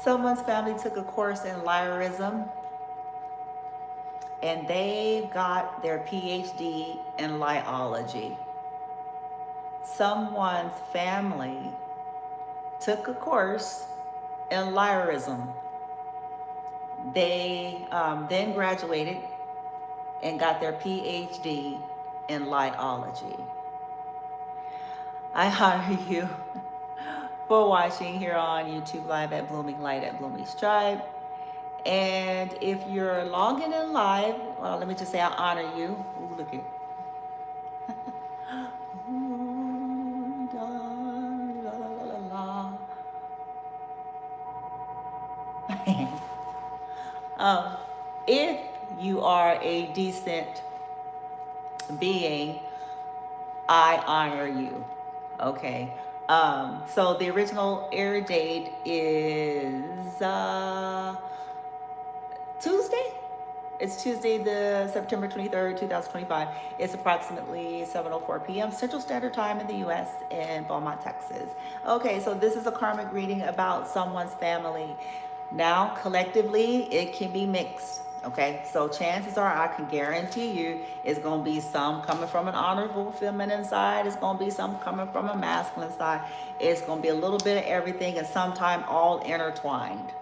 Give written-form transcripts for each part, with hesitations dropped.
Someone's family took a course in Liarisim, and they got their PhD in Liology. Someone's family took a course in Liarisim. They then graduated and got their PhD in Liology. I honor you for watching here on YouTube Live at Blooming Light at Blooming's Tribe. And if you're logging in live, well, let me just say I honor you. Ooh, look at if you are a decent being, I honor you. Okay. So the original air date is Tuesday. It's Tuesday, the September 23rd, 2025. It's approximately 7:04 p.m. Central Standard Time in the U.S. in Beaumont, Texas. Okay, so this is a karmic reading about someone's family. Now, collectively, it can be mixed. Okay, so chances are, I can guarantee you, it's going to be some coming from an honorable feminine side. It's going to be some coming from a masculine side. It's going to be a little bit of everything, and sometimes all intertwined.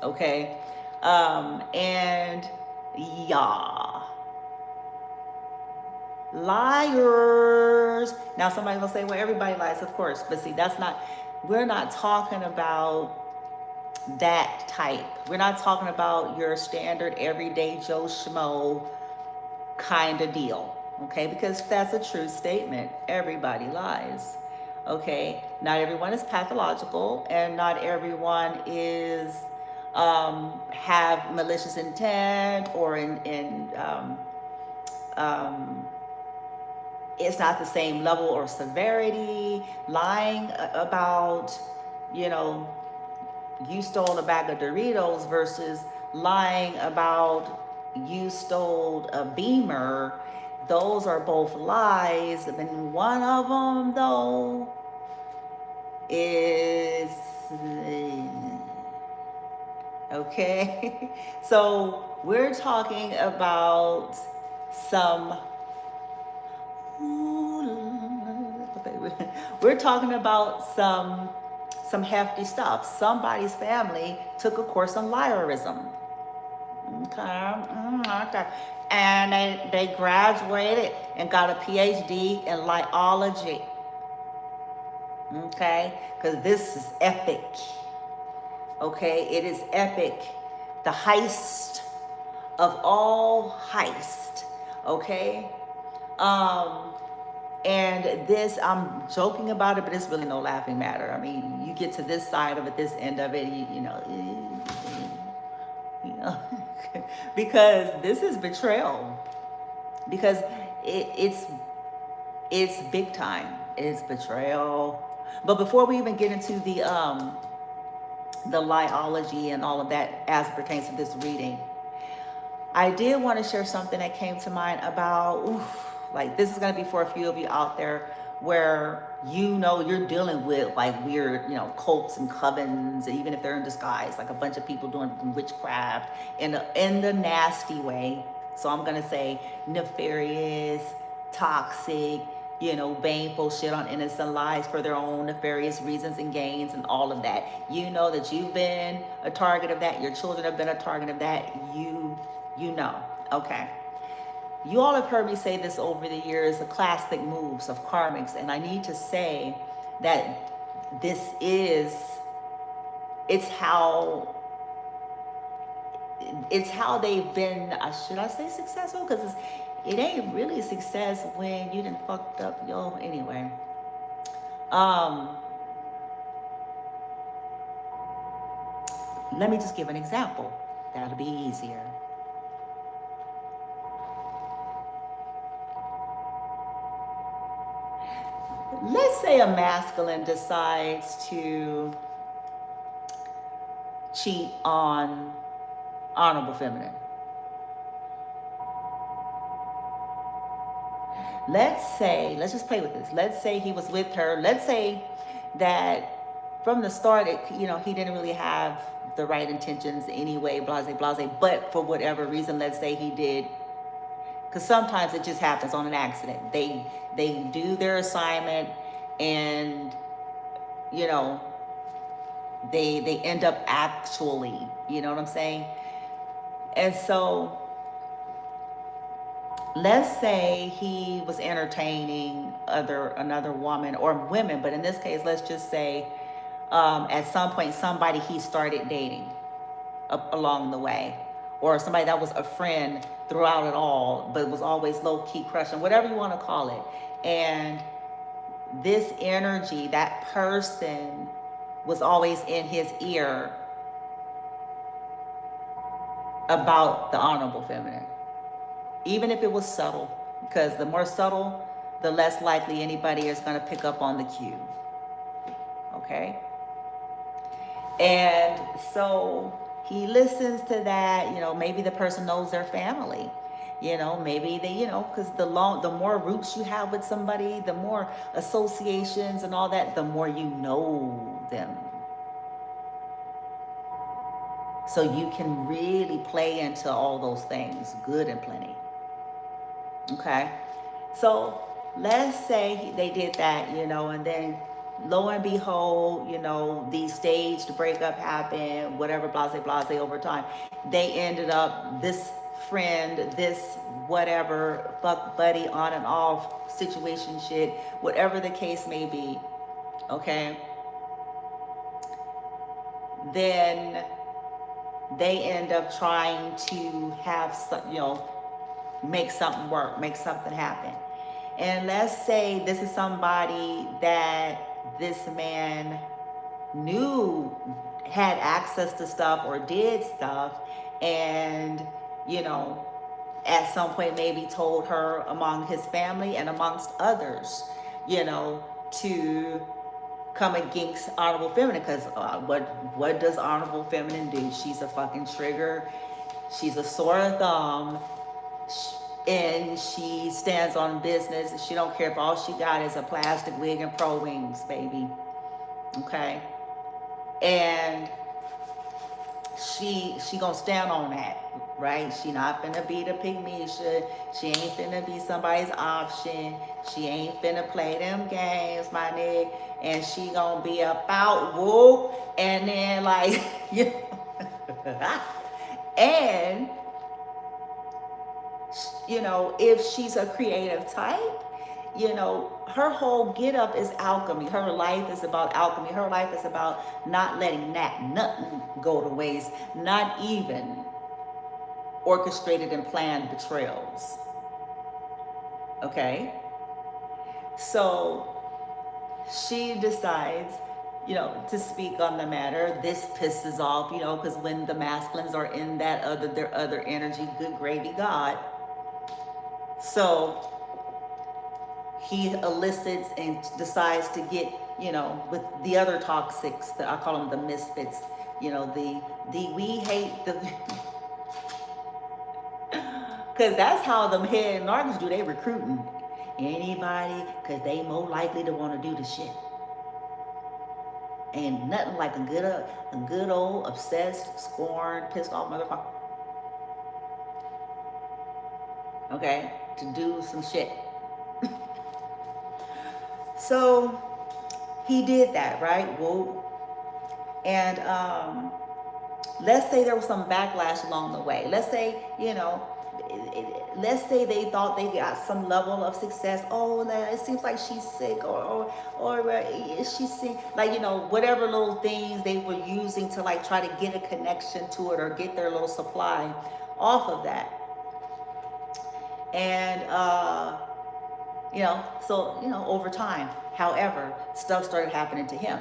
Okay, and yeah, liars. Now somebody's gonna say, well, everybody lies, of course, but see, that's not, we're not talking about that type. We're not talking about your standard everyday Joe Schmo kind of deal, okay? Because that's a true statement. Everybody lies, okay? Not everyone is pathological, and not everyone is have malicious intent, or it's not the same level or severity. Lying about, you know, you stole a bag of Doritos versus lying about you stole a Beamer. Those are both lies. And one of them, though, is okay. So we're talking about some, we're talking about some hefty stuff. Somebody's family took a course on Liarisim. Okay. And they graduated and got a PhD in Liology. Okay? Because this is epic. Okay? It is epic. The heist of all heist. Okay? And this, I'm joking about it, but it's really no laughing matter. I mean, you get to this side of it, this end of it, you know, because this is betrayal. Because it's big time. It's betrayal. But before we even get into the liology and all of that as it pertains to this reading, I did want to share something that came to mind about, like, this is going to be for a few of you out there where, you know, you're dealing with like weird, you know, cults and covens, even if they're in disguise, like a bunch of people doing witchcraft in the nasty way. So I'm going to say nefarious, toxic, you know, baneful shit on innocent lives for their own nefarious reasons and gains and all of that. You know that you've been a target of that. Your children have been a target of that. You know. Okay. You all have heard me say this over the years, the classic moves of karmics, and I need to say that this is, it's how they've been, should I say successful? Because it ain't really success when you done fucked up, anyway. Let me just give an example. That'll be easier. Let's say a masculine decides to cheat on honorable feminine. Let's just play with this. Let's say he was with her. Let's say that from the start, he didn't really have the right intentions anyway, blase, blase. But for whatever reason, let's say he did, because sometimes it just happens on an accident. They do their assignment, and you know, they end up actually, you know what I'm saying? And so let's say he was entertaining another woman or women, but in this case, let's just say at some point somebody he started dating along the way, or somebody that was a friend throughout it all, but was always low-key crushing, whatever you want to call it. And this energy, that person was always in his ear about the honorable feminine, even if it was subtle, because the more subtle, the less likely anybody is going to pick up on the cue. Okay? And so he listens to that. You know, maybe the person knows their family. You know, maybe they, you know, because the more roots you have with somebody, the more associations and all that, the more you know them. So you can really play into all those things, good and plenty. Okay? So let's say they did that, you know, and then lo and behold, you know, the staged breakup happened, whatever, blase, blase, over time. They ended up, this friend, this whatever, fuck buddy, on and off situation shit, whatever the case may be, okay? Then they end up trying to have some, you know, make something work, make something happen. And let's say this is somebody that this man knew had access to stuff or did stuff, and, you know, at some point maybe told her among his family and amongst others, you know, to come against honorable feminine, because what does honorable feminine do? She's a fucking trigger. She's a sore thumb, and she stands on business. She don't care if all she got is a plastic wig and pro wings, baby. Okay? And she gonna stand on that, right? She not finna be the pygmisha. She ain't finna be somebody's option. She ain't finna play them games, my nigga. And she gonna be about whoop, and then like, you know, and you know, if she's a creative type, you know, her whole get up is alchemy. Her life is about alchemy. Her life is about not letting nothing go to waste, not even orchestrated and planned betrayals. Okay? So she decides, you know, to speak on the matter. This pisses off, you know, because when the masculines are in that their other energy, good gravy God. So he elicits and decides to get, you know, with the other toxics, I call them the misfits, you know, the we hate the, because that's how them head narcs do. They recruiting anybody because they more likely to want to do the shit. Ain't nothing like a good old obsessed, scorned, pissed off motherfucker. Okay, to do some shit. So he did that, right? Whoa. And let's say there was some backlash along the way. Let's say, you know, let's say they thought they got some level of success. Oh, it seems like she's sick, or is she sick? Like, you know, whatever little things they were using to like try to get a connection to it or get their little supply off of that. And you know, so, you know, over time, however, stuff started happening to him.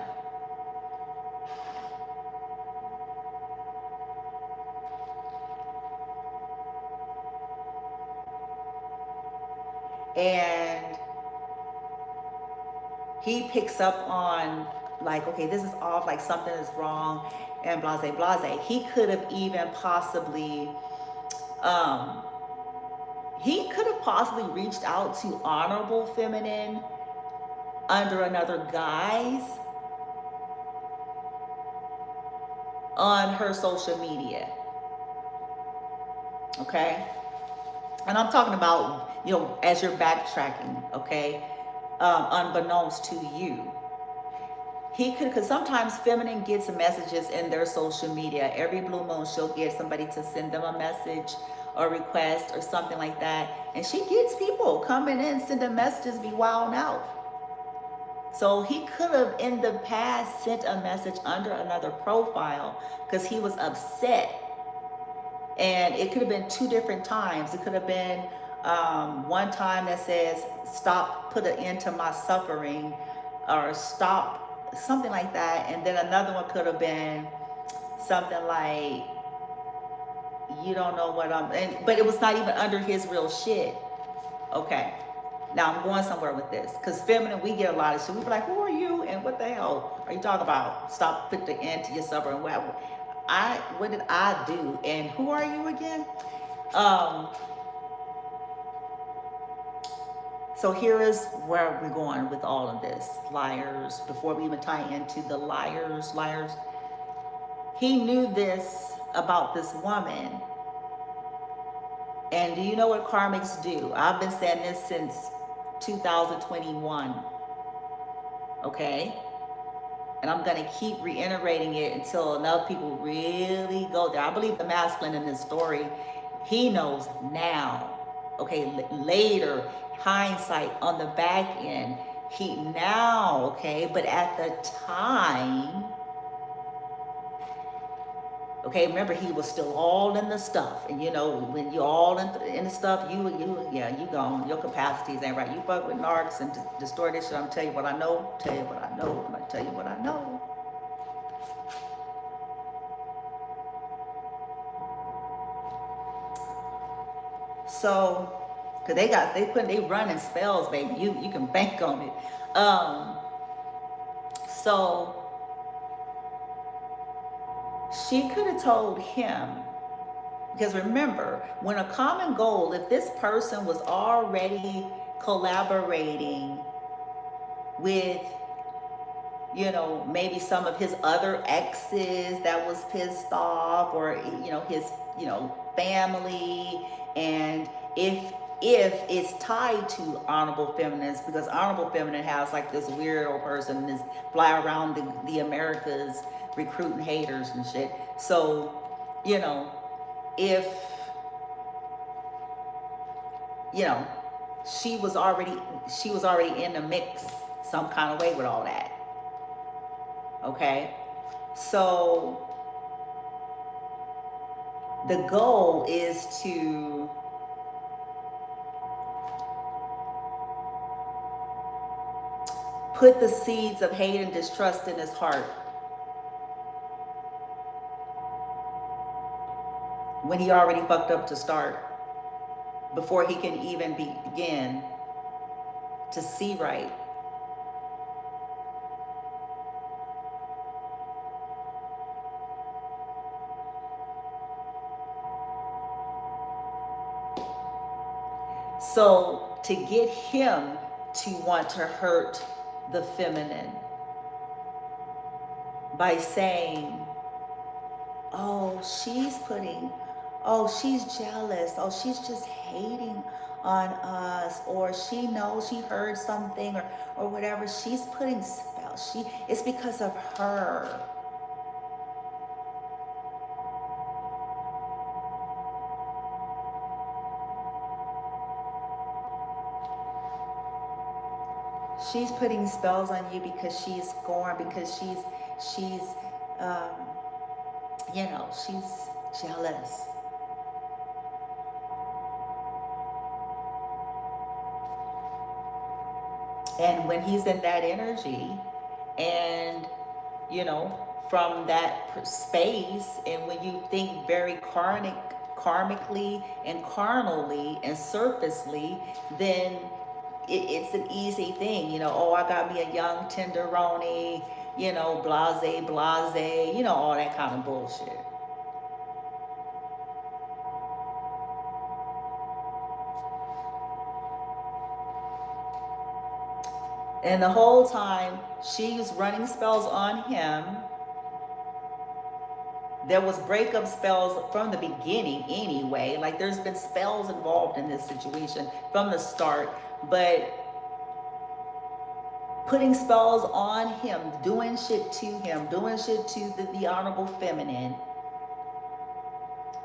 And he picks up on like, okay, this is off, like something is wrong, and blase, blase. He could have even possibly, reached out to honorable feminine under another guise. on her social media. Okay? And I'm talking about, as you're backtracking, okay? Unbeknownst to you. He could, because sometimes feminine gets messages in their social media. Every blue moon, she'll get somebody to send them a message or request or something like that. And she gets people coming in, sending messages, be wilding out. So he could have in the past sent a message under another profile because he was upset. And it could have been two different times. It could have been one time that says, stop, put an end to my suffering, or stop, something like that. And then another one could have been something like, you don't know what but it was not even under his real shit. Okay. Now I'm going somewhere with this, because feminine, we get a lot of shit. We be like, who are you and what the hell are you talking about? Stop, put the end to your suffering. What did I do? And who are you again? So here is where we're going with all of this. Liars, before we even tie into the liars. He knew this about this woman. And do you know what karmics do? I've been saying this since 2021. Okay? And I'm going to keep reiterating it until enough people really go there. I believe the masculine in this story, he knows now. Okay, later, hindsight on the back end, he now, okay, but at the time, okay, remember he was still all in the stuff. And when you're all in the stuff, you gone. Your capacities ain't right. You fuck with narcs and distort this shit. I'm gonna tell you what I know, I'm gonna tell you what I know. So, cause they running spells, baby. You can bank on it. So she could have told him, because remember, when a common goal, if this person was already collaborating with, maybe some of his other exes that was pissed off, or, his, family, and if it's tied to honorable feminines, because honorable feminine has like this weirdo person this fly around the Americas recruiting haters and shit. So, if she was already in the mix some kind of way with all that. Okay? So the goal is to put the seeds of hate and distrust in his heart when he already fucked up to start, before he can even begin to see right. So to get him to want to hurt the feminine by saying, oh, she's jealous, oh, she's just hating on us, or she knows she heard something, or whatever, she's putting spells, it's because of her. She's putting spells on you because she's scorned, because she's she's jealous. And when he's in that energy, and from that space, and when you think very karmically and carnally and surfacely, then it's an easy thing. Oh, I got me a young tenderoni, blase, all that kind of bullshit. And the whole time, she's running spells on him there was breakup spells from the beginning anyway. Like there's been spells involved in this situation from the start, but putting spells on him, doing shit to him, doing shit to the honorable feminine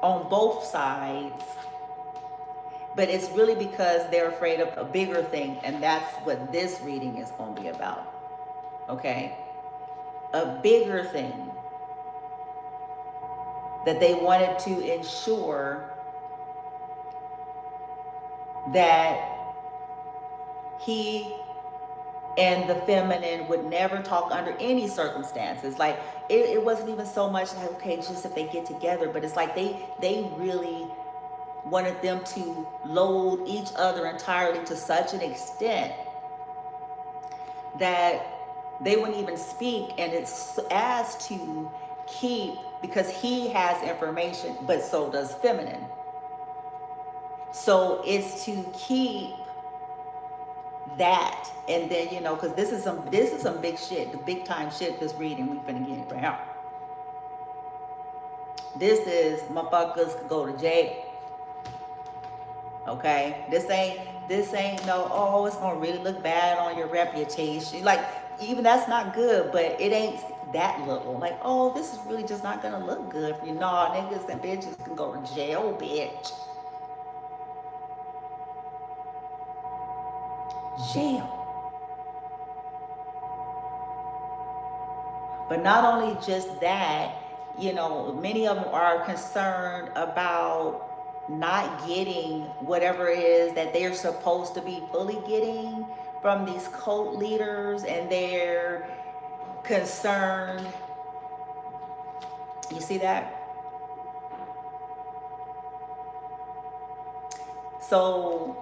on both sides. But it's really because they're afraid of a bigger thing, and that's what this reading is going to be about. Okay? A bigger thing that they wanted to ensure that he and the feminine would never talk under any circumstances. Like it wasn't even so much like, okay, just if they get together, but it's like they really wanted them to loathe each other entirely to such an extent that they wouldn't even speak. And it's as to keep, because he has information, but so does feminine. So it's to keep that. And then, you know, because this is some big shit, the big time shit, this reading we finna get right now. This is motherfuckers could go to jail. Okay? This ain't no, oh, it's gonna really look bad on your reputation. Like, even that's not good, but it ain't that little. Like, oh, this is really just not gonna look good for you. Nah, niggas and bitches can go to jail, bitch. Jail. But not only just that, you know, many of them are concerned about not getting whatever it is that they're supposed to be fully getting from these cult leaders, and they're concerned. You see that? So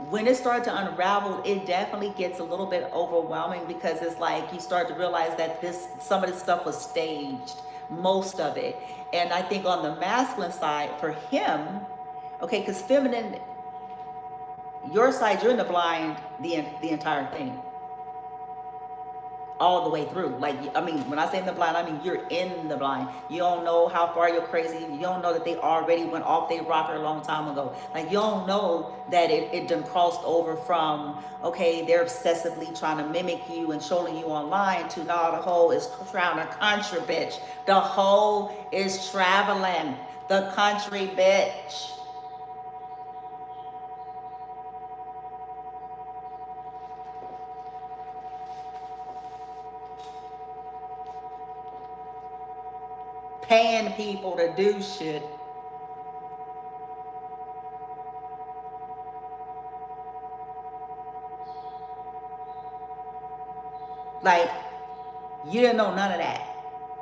when it started to unravel, it definitely gets a little bit overwhelming, because it's like you start to realize that some of this stuff was staged, most of it. And I think on the masculine side for him, okay, because feminine, your side, you're in the blind the entire thing, all the way through. Like, I mean, when I say in the blind, I mean you're in the blind. You don't know how far you're crazy. You don't know that they already went off their rocker a long time ago. Like, you don't know that it done crossed over from, okay, they're obsessively trying to mimic you and showing you online, to now the whole is trying to country, bitch. The whole is traveling the country, bitch. Paying people to do shit. Like, you didn't know none of that.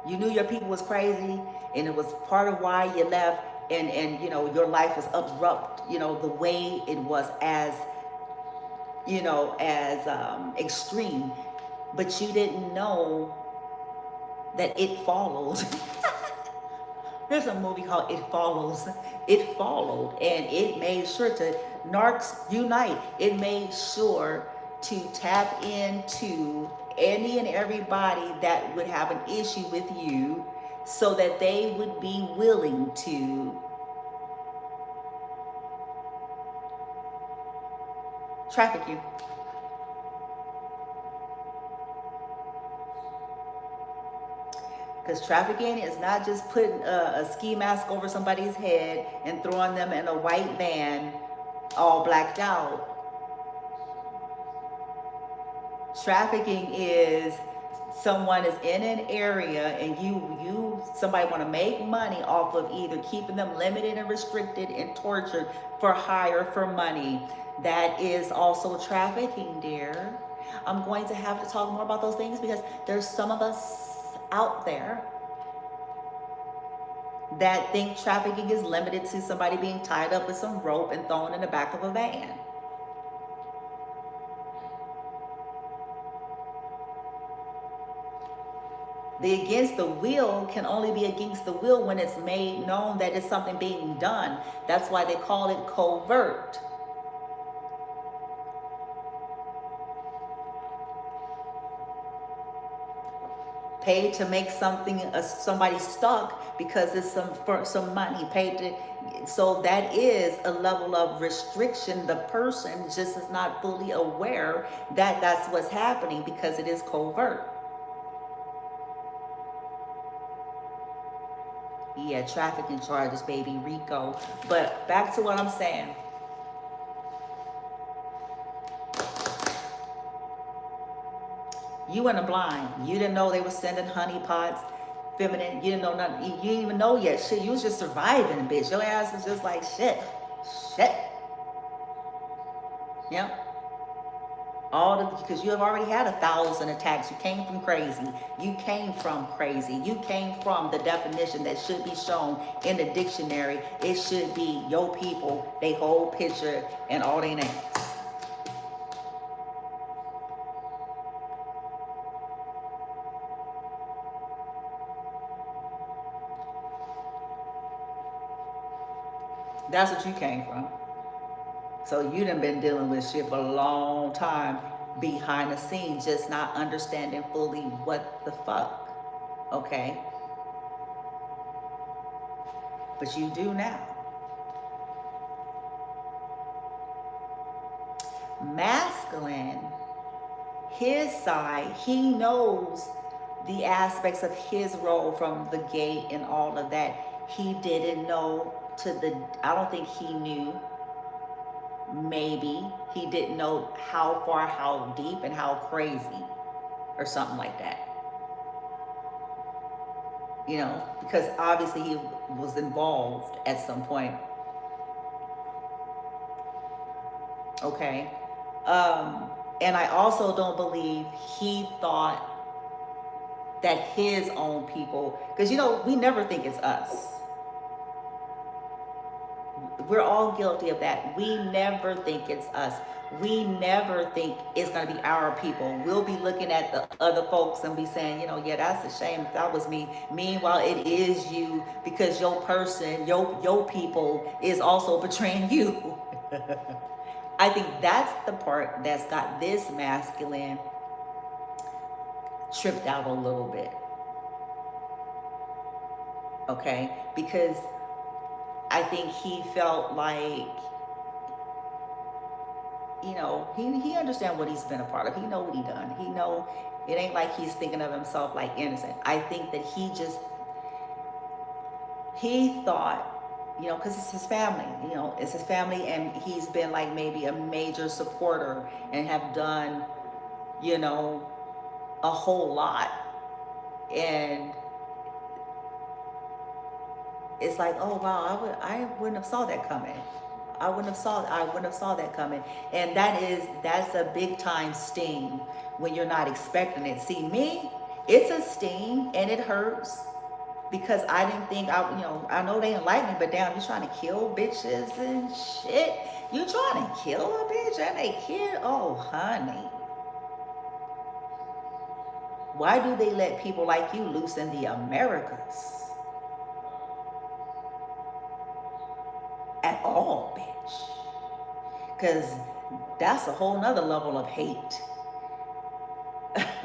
You knew your people was crazy, and it was part of why you left, and you know, your life was abrupt, you know, the way it was, as, you know, as extreme. But you didn't know that it followed. There's a movie called It Follows. It followed, and it made sure to, narcs unite. It made sure to tap into any and everybody that would have an issue with you, so that they would be willing to traffic you. Because trafficking is not just putting a ski mask over somebody's head and throwing them in a white van all blacked out. Trafficking is someone is in an area, and somebody want to make money off of either keeping them limited and restricted and tortured for hire for money. That is also trafficking, dear. I'm going to have to talk more about those things, because there's some of us out there that think trafficking is limited to somebody being tied up with some rope and thrown in the back of a van. The against the will can only be against the will when it's made known that it's something being done. That's why they call it covert. Paid to make something, somebody stuck because it's for some money. Paid to, so that is a level of restriction. The person just is not fully aware that that's what's happening because it is covert. Yeah, trafficking charges, baby, RICO. But back to what I'm saying. You went a blind. You didn't know they were sending honey pots, feminine. You didn't know nothing. You didn't even know yet. Shit, you was just surviving, bitch. Your ass was just like, shit. Yep. Because you have already had 1,000 attacks. You came from crazy. You came from crazy. You came from the definition that should be shown in the dictionary. It should be your people, they whole picture, and all their names. That's what you came from. So you done been dealing with shit for a long time behind the scenes, just not understanding fully what the fuck, okay? But you do now. Masculine, his side, he knows the aspects of his role from the gate and all of that. He didn't know I don't think he knew. Maybe he didn't know how far, how deep, and how crazy, or something like that. You know, because obviously he was involved at some point. Okay. And I also don't believe he thought that his own people, because, you know, we never think it's us. We're all guilty of that. We never think it's us. We never think it's going to be our people. We'll be looking at the other folks and be saying, you know, yeah, that's a shame if that was me. Meanwhile, it is you, because your person, your people is also betraying you. I think that's the part that's got this masculine tripped out a little bit. Okay? Because I think he felt like, you know, he understand what he's been a part of. He know what he done. He know it ain't like he's thinking of himself like innocent. I think that he thought, you know, because it's his family, you know, it's his family, and he's been like maybe a major supporter and have done, you know, a whole lot. And it's like, oh wow, I wouldn't have saw that coming. I wouldn't have saw that coming. And that's a big time sting when you're not expecting it. See, me, it's a sting and it hurts because I didn't think I know they didn't like me, but damn, you trying to kill bitches and shit. You trying to kill a bitch and a kid? Oh, honey. Why do they let people like you loose in the Americas? At all, bitch. Because that's a whole nother level of hate.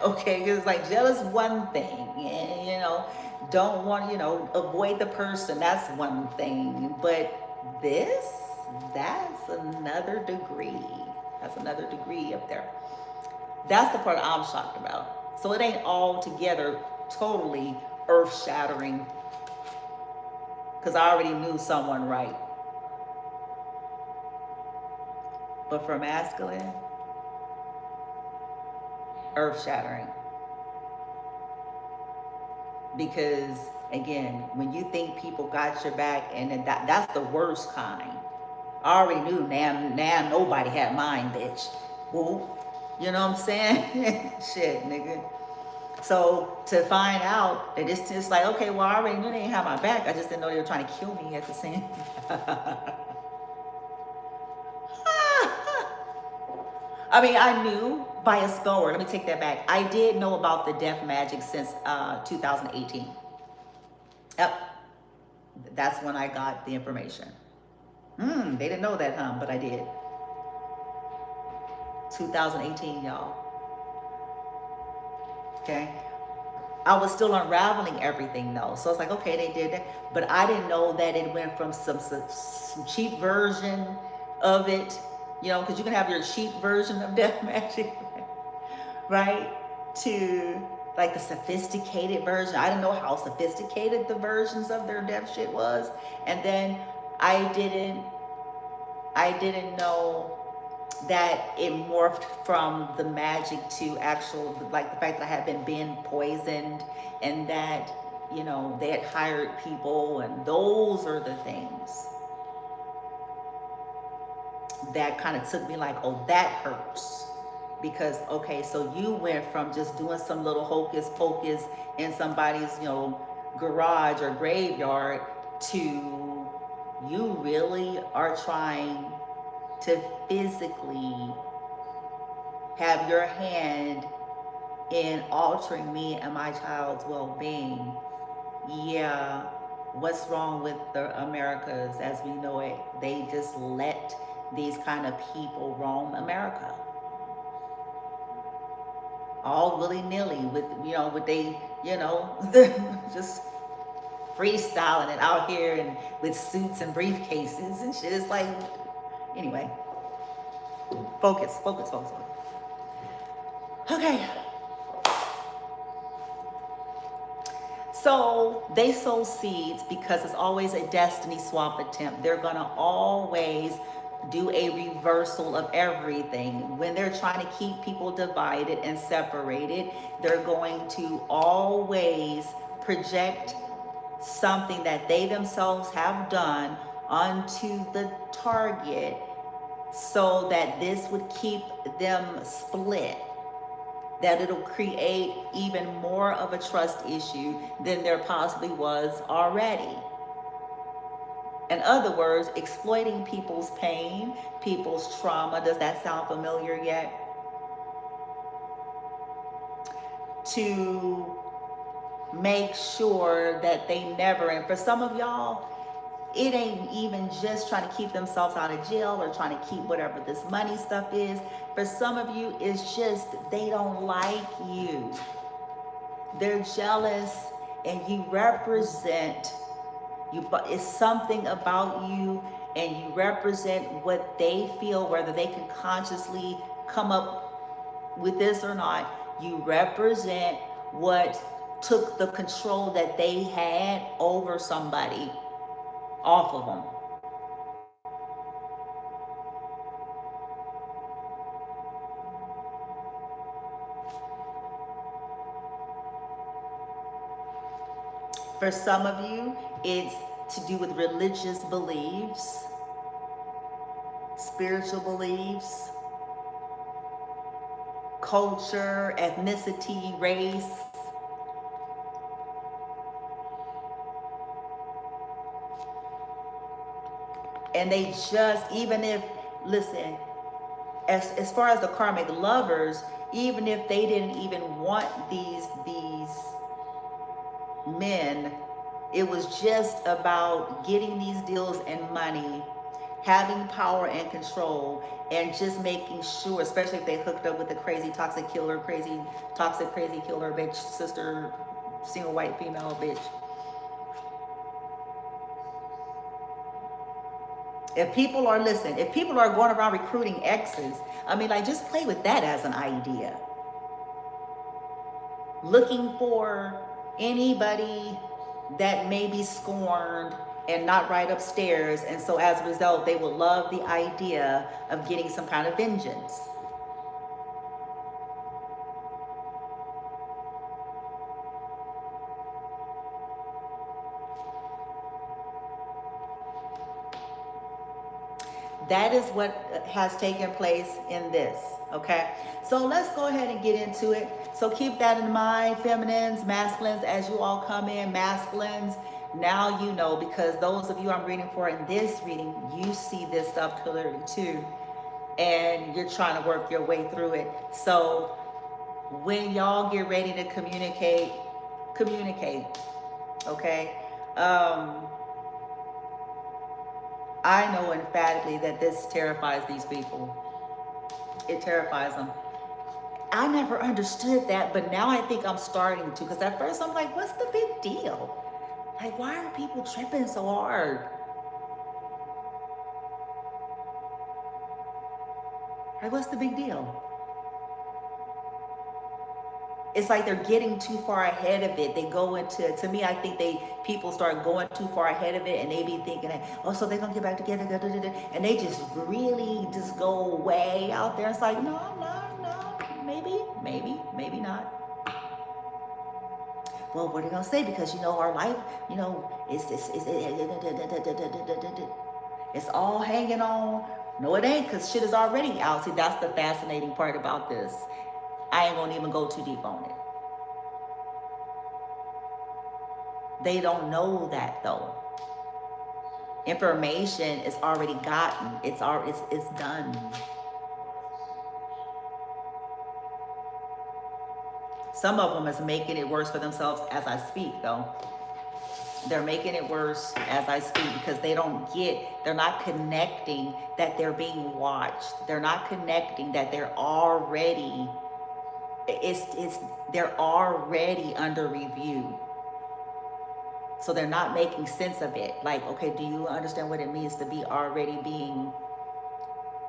Okay, it's like jealous one thing, and, you know, don't want, you know, avoid the person, that's one thing. But that's another degree. That's another degree up there. That's the part I'm shocked about. So it ain't all together totally earth-shattering, because I already knew someone right. But for masculine, earth-shattering. Because, again, when you think people got your back, and that's the worst kind. I already knew, now nobody had mine, bitch. Whoop. You know what I'm saying? Shit, nigga. So to find out that it's just like, okay, well, I already knew they didn't have my back. I just didn't know they were trying to kill me at the same I mean, I knew by a spell word. Let me take that back. I did know about the death magic since 2018. Yep. That's when I got the information. They didn't know that, huh? But I did. 2018, y'all. Okay. I was still unraveling everything though. So it's like, okay, they did that. But I didn't know that it went from some cheap version of it, you know, because you can have your cheap version of death magic, right? To like the sophisticated version. I didn't know how sophisticated the versions of their death shit was. And then I didn't know that it morphed from the magic to actual, like the fact that I had been being poisoned, and that, you know, they had hired people, and those are the things that kind of took me like, oh, that hurts. Because, okay, so you went from just doing some little hocus pocus in somebody's, you know, garage or graveyard to you really are trying to physically have your hand in altering me and my child's well-being. Yeah, what's wrong with the Americas as we know it? They just let these kind of people roam America. All willy-nilly with, you know, with they, you know, just freestyling it out here and with suits and briefcases and shit. It's like, anyway, focus. Okay. So they sow seeds because it's always a destiny swap attempt. They're gonna always do a reversal of everything. When they're trying to keep people divided and separated, they're going to always project something that they themselves have done onto the target so that this would keep them split, that it'll create even more of a trust issue than there possibly was already. In other words, exploiting people's pain, people's trauma. Does that sound familiar yet? To make sure that they never, and for some of y'all, it ain't even just trying to keep themselves out of jail or trying to keep whatever this money stuff is. For some of you, it's just they don't like you. They're jealous, and you represent, it's something about you, and you represent what they feel, whether they can consciously come up with this or not. You represent what took the control that they had over somebody off of them. For some of you, it's to do with religious beliefs, spiritual beliefs, culture, ethnicity, race. And they just, even if, listen, as far as the karmic lovers, even if they didn't even want these men, it was just about getting these deals and money, having power and control, and just making sure, especially if they hooked up with the crazy toxic killer, crazy killer bitch, sister, single white female bitch. If people are, listen, if people are going around recruiting exes, I mean, like, just play with that as an idea. Looking for anybody that may be scorned and not right upstairs. And so as a result, they will love the idea of getting some kind of vengeance. That is what has taken place in this, okay? So let's go ahead and get into it. So keep that in mind, feminines, masculines, as you all come in, masculines, now you know, because those of you I'm reading for in this reading, you see this stuff clearly too, and you're trying to work your way through it. So when y'all get ready to communicate, okay? I know emphatically that this terrifies these people. It terrifies them. I never understood that, but now I think I'm starting to, because at first I'm like, what's the big deal? Like, why are people tripping so hard? Like, what's the big deal? It's like they're getting too far ahead of it. They go into, to me, I think people start going too far ahead of it, and they be thinking that, oh, so they're gonna get back together, and they just really just go way out there. It's like, no, maybe not. Well, what are you gonna say? Because our life, it's all hanging on. No, it ain't, because shit is already out. See, that's the fascinating part about this. I ain't gonna even go too deep on it. They don't know that though. Information is already gotten. It's done. Some of them is making it worse for themselves as I speak though. They're making it worse as I speak because they're not connecting that they're being watched. They're not connecting that they're already they're already under review. So they're not making sense of it. Like, okay, do you understand what it means to be already being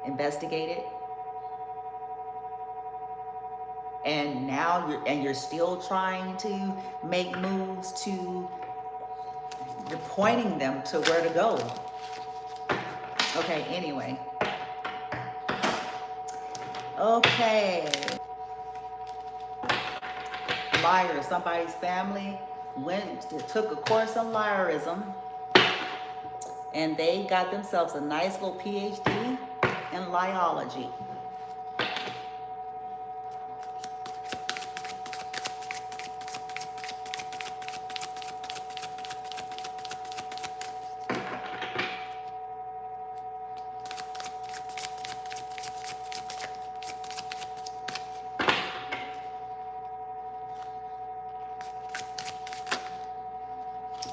investigated? And now you're still trying to make moves to, you're pointing them to where to go. Okay, anyway. Okay. Liar, somebody's family took a course on liarism, and they got themselves a nice little PhD in liology.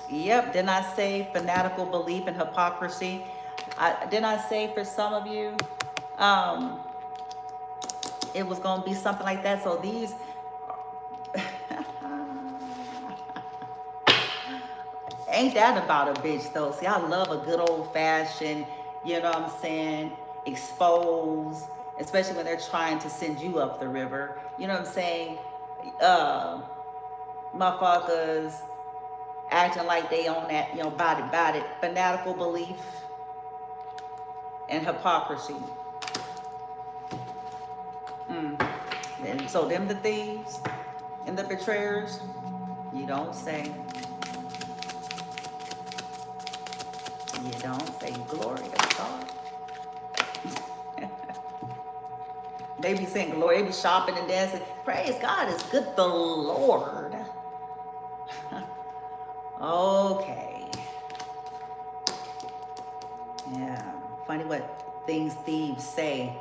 Yep, didn't I say fanatical belief in hypocrisy? Didn't I say for some of you, it was going to be something like that? So these, ain't that about a bitch though? See, I love a good old fashioned, you know what I'm saying, expose, especially when they're trying to send you up the river. You know what I'm saying? Motherfuckers acting like they own that, about it, fanatical belief and hypocrisy. And so them the thieves and the betrayers, you don't say. You don't say. Glory to God. They be saying glory, they be shopping and dancing. Praise God, it's good the Lord. Okay. Yeah, funny what things thieves say,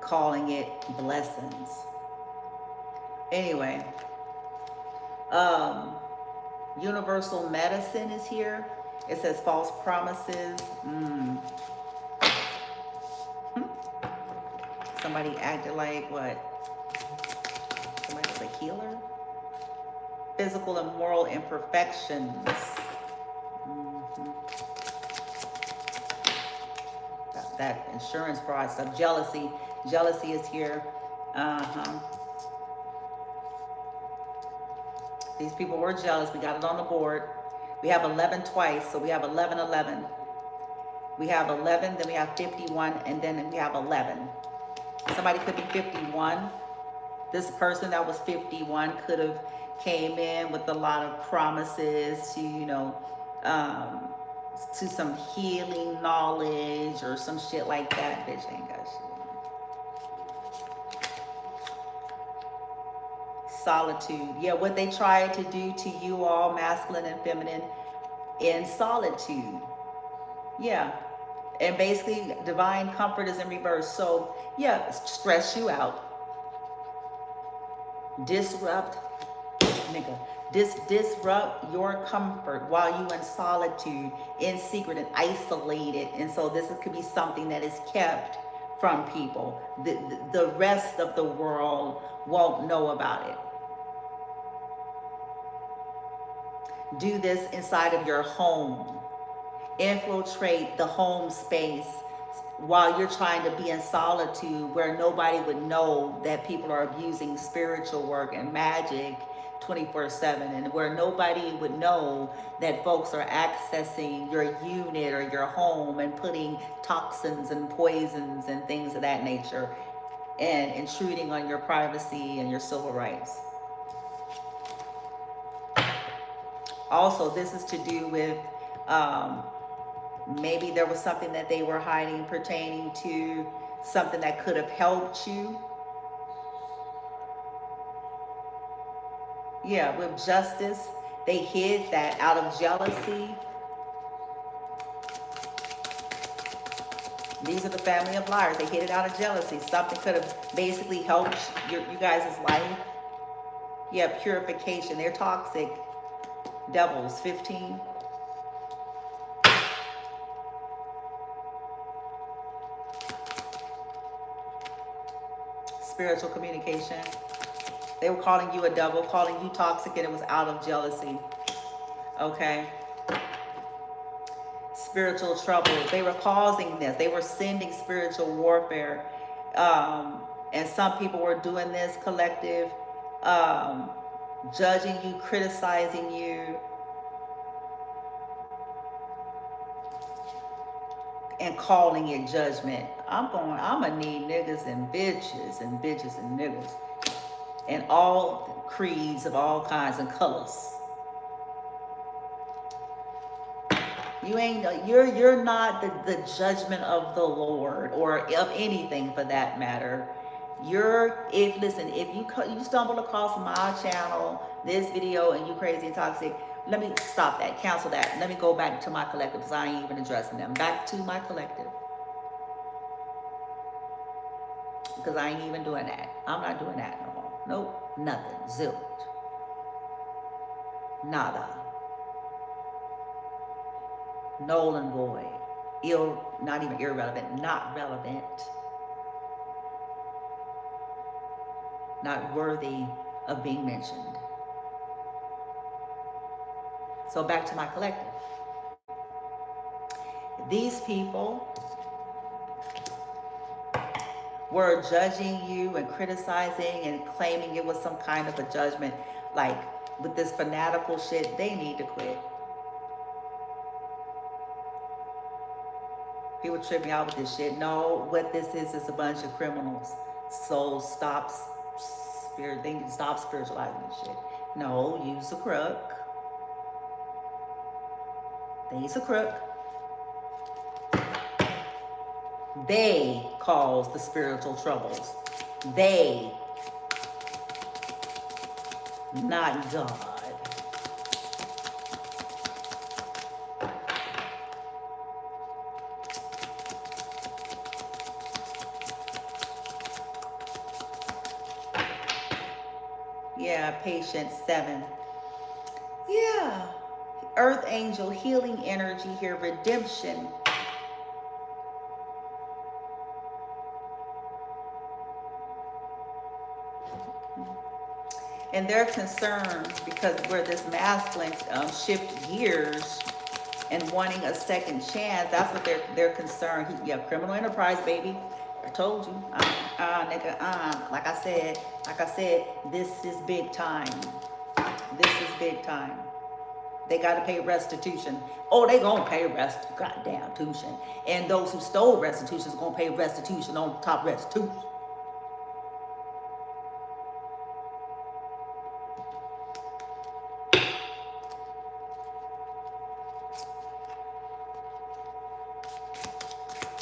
calling it blessings. Anyway, universal medicine is here. It says false promises. Somebody acted like what? Somebody was a healer? Physical and moral imperfections. That insurance fraud stuff. Jealousy is here. These people were jealous. We got it on the board. We have 11 twice, so we have 11, 11. We have 11, then we have 51, and then we have 11. Somebody could be 51. This person that was 51 could have came in with a lot of promises to, to some healing knowledge or some shit like that. Bitch ain't got shit. Solitude. Yeah, what they tried to do to you all, masculine and feminine, in solitude. Yeah. And basically, divine comfort is in reverse. So, yeah, stress you out. Disrupt your comfort while you in solitude, in secret and isolated. And so this could be something that is kept from people. The rest of the world won't know about it. Do this inside of your home. Infiltrate the home space while you're trying to be in solitude, where nobody would know that people are abusing spiritual work and magic 24/7, and where nobody would know that folks are accessing your unit or your home and putting toxins and poisons and things of that nature and intruding on your privacy and your civil rights. Also, this is to do with maybe there was something that they were hiding pertaining to something that could have helped you. Yeah, with justice, they hid that out of jealousy. These are the family of liars. They hid it out of jealousy. Something could have basically helped you guys' life. Yeah, purification. They're toxic devils. 15. Spiritual communication. They were calling you a devil, calling you toxic, and it was out of jealousy. Okay. Spiritual trouble. They were causing this. They were sending spiritual warfare. And some people were doing this collective, judging you, criticizing you, and calling it judgment. I'm gonna need niggas and bitches and bitches and niggas. And all creeds of all kinds and colors. You're not the judgment of the Lord, or of anything for that matter. If you stumble across my channel, this video, and you crazy and toxic, let me stop that, cancel that. Let me go back to my collective, because I ain't even addressing them. Back to my collective. Because I ain't even doing that. I'm not doing that no more. Nope, nothing, zilch. Nada. Null and void. Not even irrelevant, not relevant. Not worthy of being mentioned. So back to my collective. These people were judging you and criticizing and claiming it was some kind of a judgment. Like with this fanatical shit, they need to quit. People trip me out with this shit. No, what this is a bunch of criminals. So they need to stop spiritualizing this shit. No, use a crook. They's a crook. They cause the spiritual troubles. They, not God. Yeah, Patience 7. Yeah. Earth angel, healing energy here, redemption. And they're concerned because where this masculine shift gears and wanting a second chance, that's what they're concerned. Yeah, criminal enterprise, baby. I told you, nigga, like I said, this is big time. This is big time. They got to pay restitution. Oh, they gonna pay goddamn tuition. And those who stole restitution is gonna pay restitution on top restitution.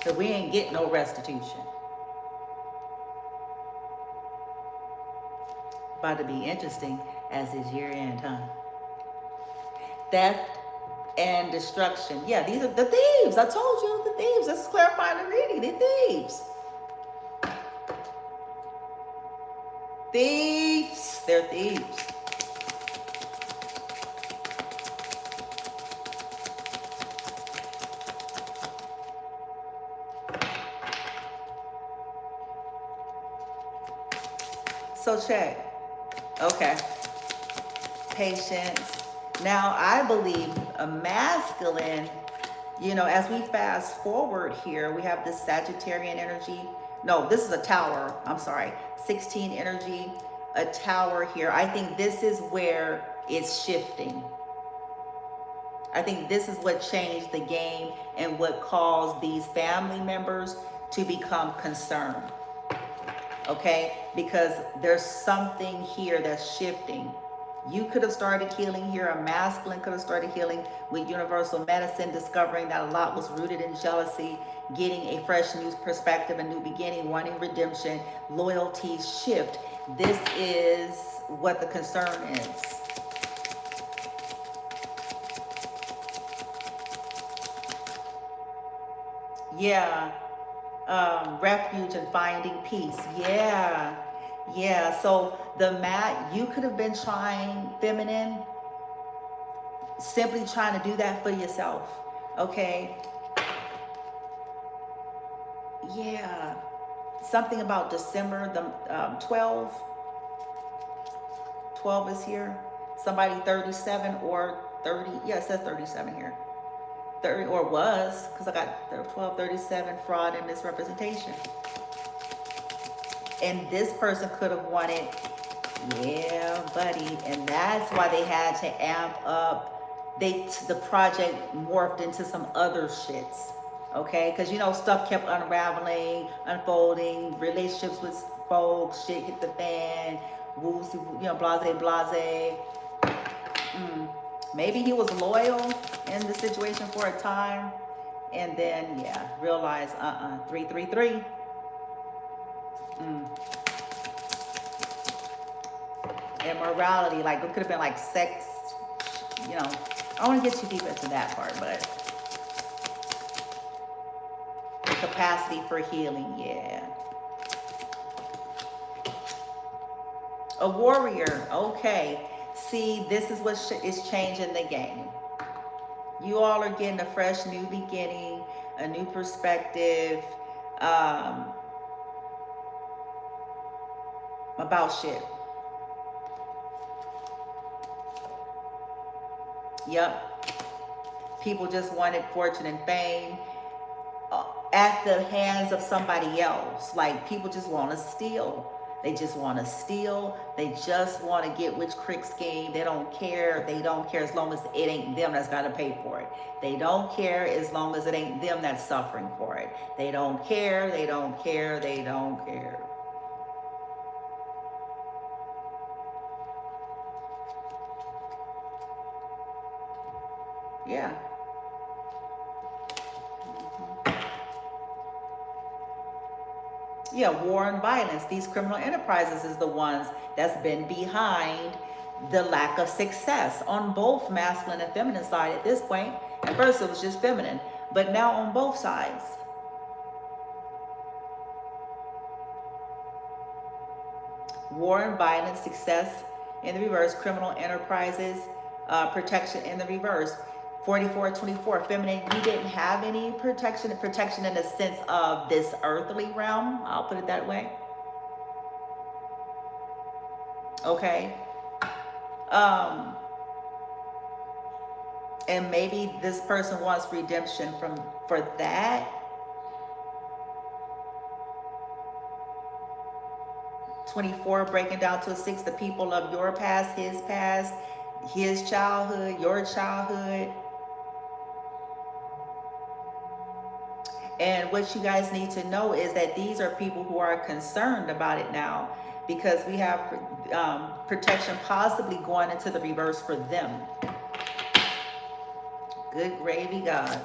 So we ain't getting no restitution. About to be interesting as is year end, huh? Theft and destruction. Yeah, these are the thieves. I told you, the thieves. This is clarifying the reading. The thieves. Thieves. They're thieves. So check. Okay. Patience. Now, I believe a masculine, you know, as we fast forward here, we have this Sagittarian energy. No, this is a tower. I'm sorry. 16 energy, a tower here. I think this is where it's shifting. I think this is what changed the game and what caused these family members to become concerned. Okay? Because there's something here that's shifting. You could have started healing here. A masculine could have started healing with universal medicine, discovering that a lot was rooted in jealousy, getting a fresh new perspective, a new beginning, wanting redemption, loyalty, shift. This is what the concern is. Yeah. Refuge and finding peace. Yeah. Yeah. So the mat, you could have been trying, feminine, simply trying to do that for yourself. Okay. Yeah. Something about December, the 12 is here. Somebody 37 or 30. Yeah, it says 37 here. 30, or was, because I got 1237 fraud and misrepresentation. And this person could have wanted, yeah, buddy. And that's why they had to amp up. The project morphed into some other shits. Okay, because you know, stuff kept unraveling, unfolding, relationships with folks, shit hit the fan, woozy, you know, blase. Maybe he was loyal in the situation for a time, and then, yeah, realize, 333. Immorality, like it could have been like sex, you know. I don't want to get too deep into that part, but capacity for healing, yeah. A warrior, okay. See, this is what is changing the game. You all are getting a fresh new beginning, a new perspective about shit. Yep. People just wanted fortune and fame at the hands of somebody else. Like, people just want to steal. They just want to steal. They just want to get which crick scheme. They don't care. They don't care as long as it ain't them that's got to pay for it. They don't care as long as it ain't them that's suffering for it. They don't care. They don't care. They don't care. Yeah. Yeah, war and violence. These criminal enterprises is the ones that's been behind the lack of success on both masculine and feminine side at this point. At first it was just feminine, but now on both sides. War and violence, success in the reverse, criminal enterprises, protection in the reverse. 4424, feminine, you didn't have any protection in the sense of this earthly realm. I'll put it that way. Okay. And maybe this person wants redemption for that. '24 breaking down to a 6, the people of your past, his childhood, your childhood. And what you guys need to know is that these are people who are concerned about it now, because we have protection possibly going into the reverse for them. Good gravy, God.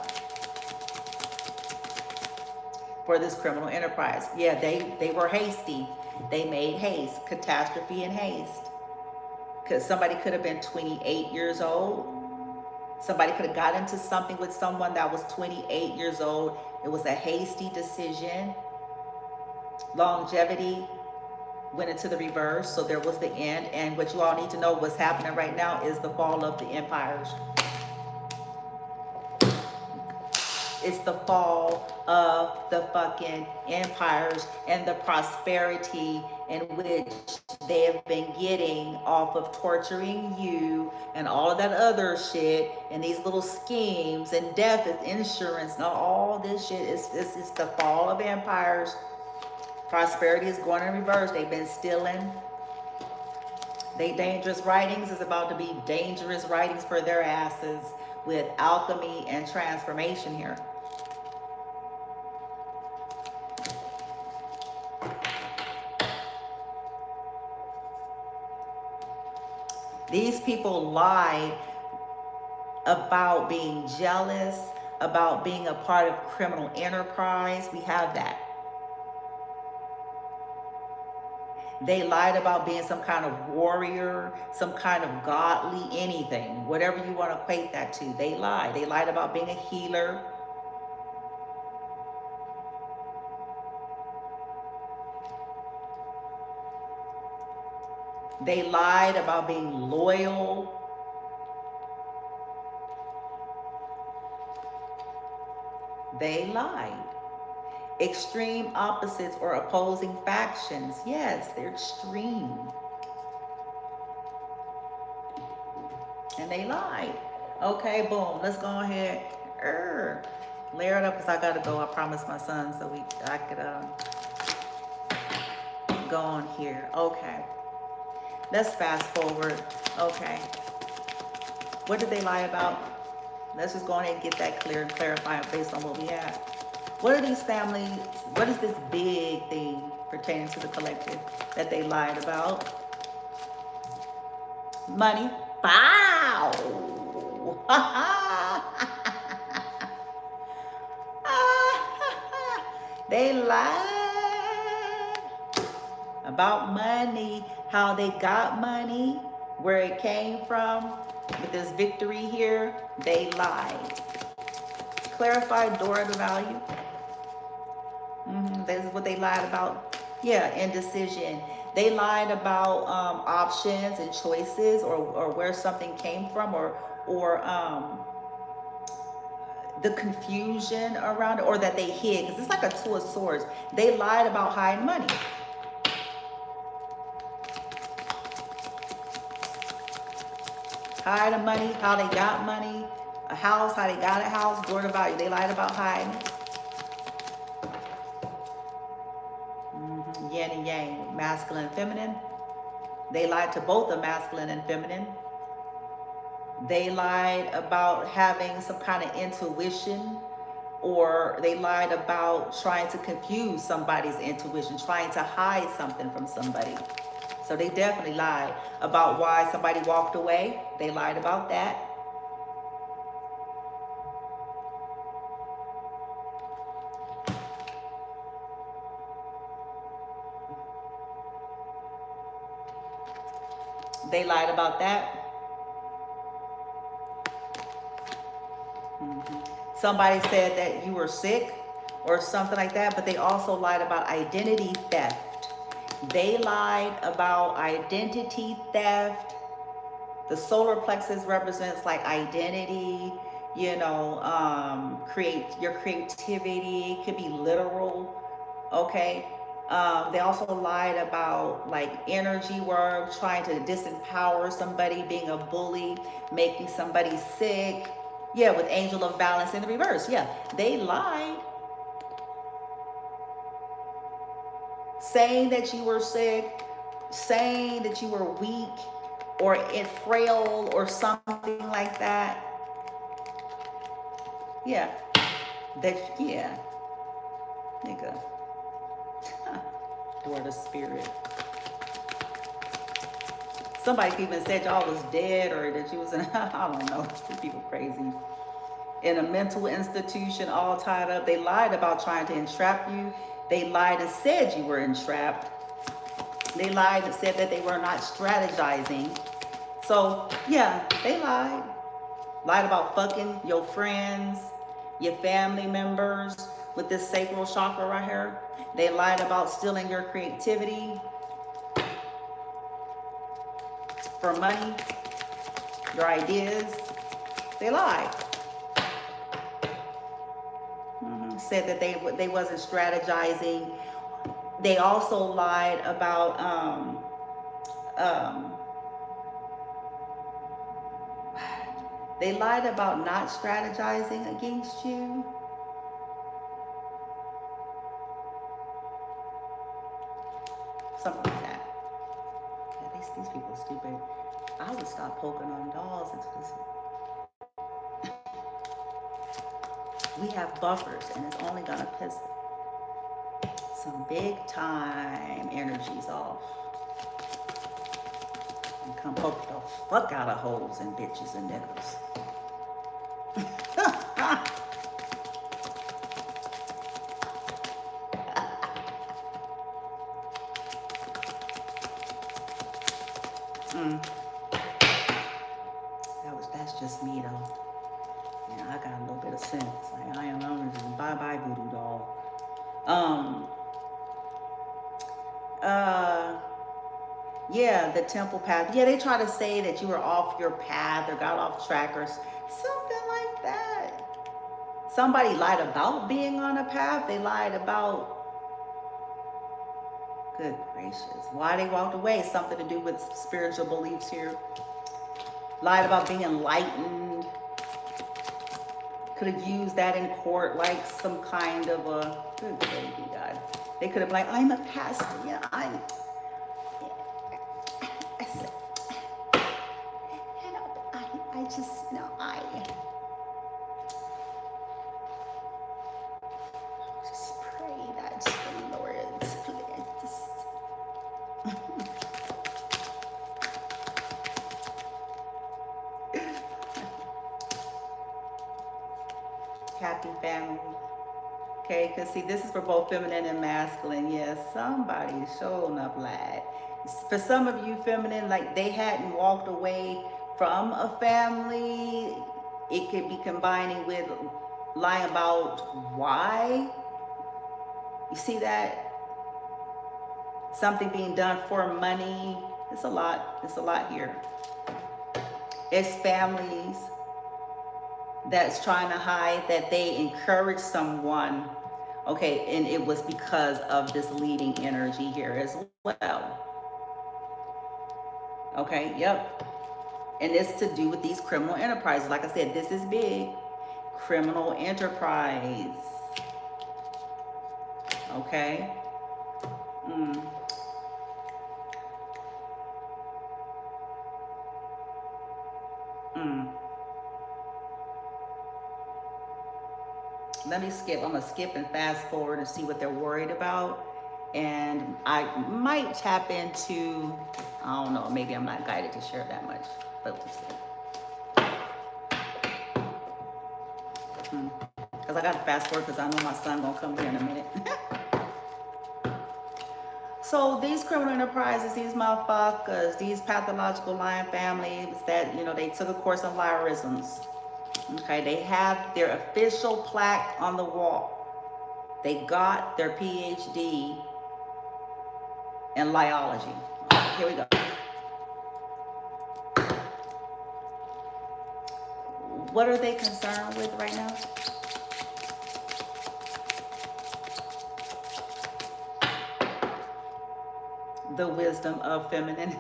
For this criminal enterprise. Yeah, they were hasty. They made haste, catastrophe and haste. Because somebody could have been 28 years old. Somebody could have got into something with someone that was 28 years old. It was a hasty decision. Longevity went into the reverse, so there was the end. And what you all need to know, what's happening right now is the fall of the empires. It's the fall of the fucking empires and the prosperity in which they have been getting off of torturing you and all of that other shit and these little schemes and death is insurance and all this shit is the fall of empires. Prosperity is going in reverse. They've been stealing. They dangerous writings is about to be dangerous writings for their asses with alchemy and transformation here. These people lied about being jealous, about being a part of criminal enterprise. We have that. They lied about being some kind of warrior, some kind of godly anything, whatever you want to equate that to. They lied. They lied about being a healer. They lied about being loyal. They lied. Extreme opposites or opposing factions. Yes, they're extreme. And they lied. Okay, boom. Let's go ahead. Layer it up because I got to go. I promised my son so I could go on here. Okay. Let's fast forward. Okay. What did they lie about? Let's just go ahead and get that clear and clarify based on what we have. What are these families, what is this big thing pertaining to the collective that they lied about? Money. Wow. They lied about money, how they got money, where it came from. With this victory here, they lied. Clarified door the value. This is what they lied about. Yeah, indecision. They lied about options and choices, or where something came from, or the confusion around it, or that they hid, because it's like a two of swords. They lied about hiding money. Hiding money, how they got money, a house, how they got a house, door to value. They lied about hiding. Yin and yang, masculine and feminine. They lied to both the masculine and feminine. They lied about having some kind of intuition, or they lied about trying to confuse somebody's intuition, trying to hide something from somebody. So they definitely lied about why somebody walked away. They lied about that. They lied about that. Somebody said that you were sick or something like that, but they also lied about identity theft. They lied about identity theft. The solar plexus represents like identity, you know, your creativity. It could be literal, okay? They also lied about like energy work, trying to disempower somebody, being a bully, making somebody sick. Yeah, with angel of balance in the reverse. Yeah, they lied. Saying that you were sick, saying that you were weak or frail or something like that. Yeah. Yeah. Nigga. Or the spirit. Somebody even said y'all was dead, or that you was in, I don't know, people crazy. In a mental institution, all tied up. They lied about trying to entrap you. They lied and said you were entrapped. They lied and said that they were not strategizing. So, yeah, they lied. Lied about fucking your friends, your family members with this sacral chakra right here. They lied about stealing your creativity for money, your ideas. They lied. Said that they wasn't strategizing. They also lied about They lied about not strategizing against you. Something like that. Yeah, these people are stupid. I would stop poking on dolls into this. We have buffers, and it's only gonna piss some big time energies off. And come poke the fuck out of hoes and bitches and niggas. That's just me though. You know, I got a little bit of sense. Like I'm just bye voodoo doll. Yeah, the temple path. Yeah, they try to say that you were off your path or got off track or something like that. Somebody lied about being on a path. They lied about, good gracious, why they walked away. Something to do with spiritual beliefs here. Lied about being enlightened. Could have used that in court like some kind of a, good baby God. They could have been like, I'm a pastor. Yeah, I just, you know, I just pray that the Lord just happy family. Okay, because see, this is for both feminine and masculine. Yes, somebody's showing up lied. For some of you feminine, like they hadn't walked away from a family. It could be combining with lying about why. You see that? Something being done for money. It's a lot. It's a lot here. It's families that's trying to hide that they encourage someone. Okay, and it was because of this leading energy here as well. Okay, yep. And it's to do with these criminal enterprises. Like I said, this is big. Criminal enterprise. Okay. Let me skip. I'm going to skip and fast forward and see what they're worried about. And I might tap into, I don't know, maybe I'm not guided to share that much, but we'll see. Because I got to fast forward because I know my son going to come here in a minute. So these criminal enterprises, these motherfuckers, these pathological lying families that, you know, they took a course on Liarisms. Okay, they have their official plaque on the wall. They got their PhD in Liology. Okay, here we go. What are they concerned with right now? The wisdom of feminine.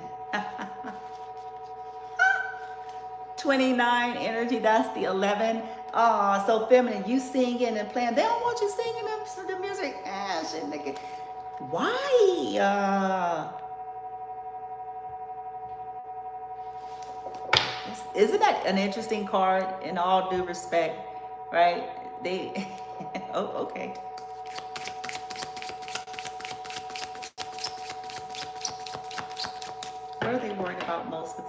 29 energy, that's the 11. So feminine, you singing and playing. They don't want you singing the music. Shit, nigga. Why? Isn't that an interesting card in all due respect, right? They, oh, okay. What are they worried about most with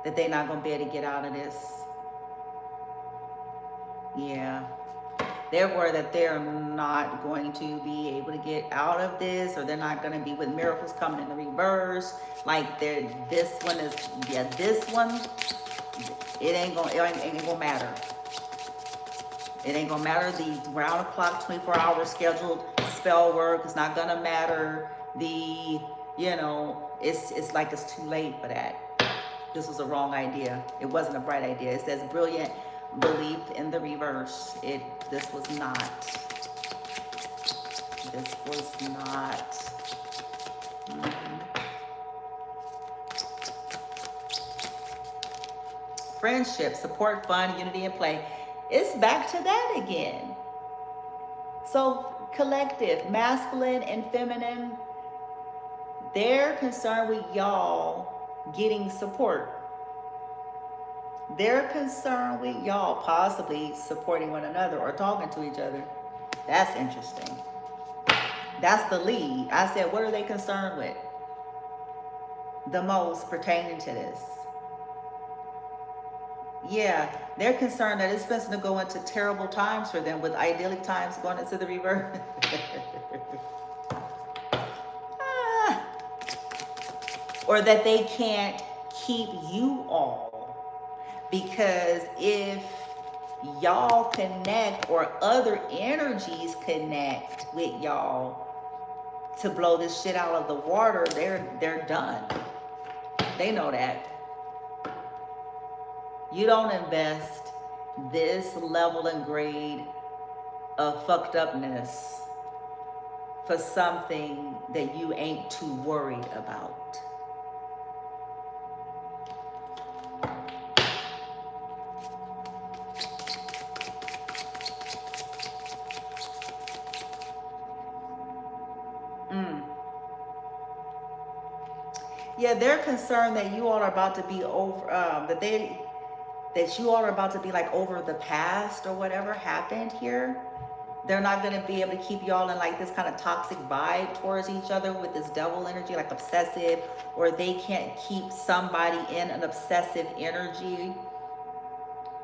that they're not going to be able to get out of this? Yeah. They're worried that they're not going to be able to get out of this, or they're not going to be with miracles coming in the reverse. Like this one is, yeah, this one, it ain't gonna matter. It ain't gonna matter. The round the clock, 24-hour scheduled spell work is not gonna matter. The, you know, it's like it's too late for that. This was a wrong idea. It wasn't a bright idea. It says brilliant belief in the reverse. This was not. This was not. friendship, support, fun, unity, and play. It's back to that again. So collective, masculine and feminine, they're concerned with y'all getting support. They're concerned with y'all possibly supporting one another or talking to each other. That's interesting. That's the lead. I said, what are they concerned with the most pertaining to this? Yeah, they're concerned that it's supposed to go into terrible times for them, with idyllic times going into the reverse. Or that they can't keep you all. Because if y'all connect or other energies connect with y'all to blow this shit out of the water, they're done. They know that. You don't invest this level and grade of fucked upness for something that you ain't too worried about. Yeah, they're concerned that you all are about to be over, that you all are about to be like over the past or whatever happened here. They're not going to be able to keep y'all in like this kind of toxic vibe towards each other with this devil energy, like obsessive, or they can't keep somebody in an obsessive energy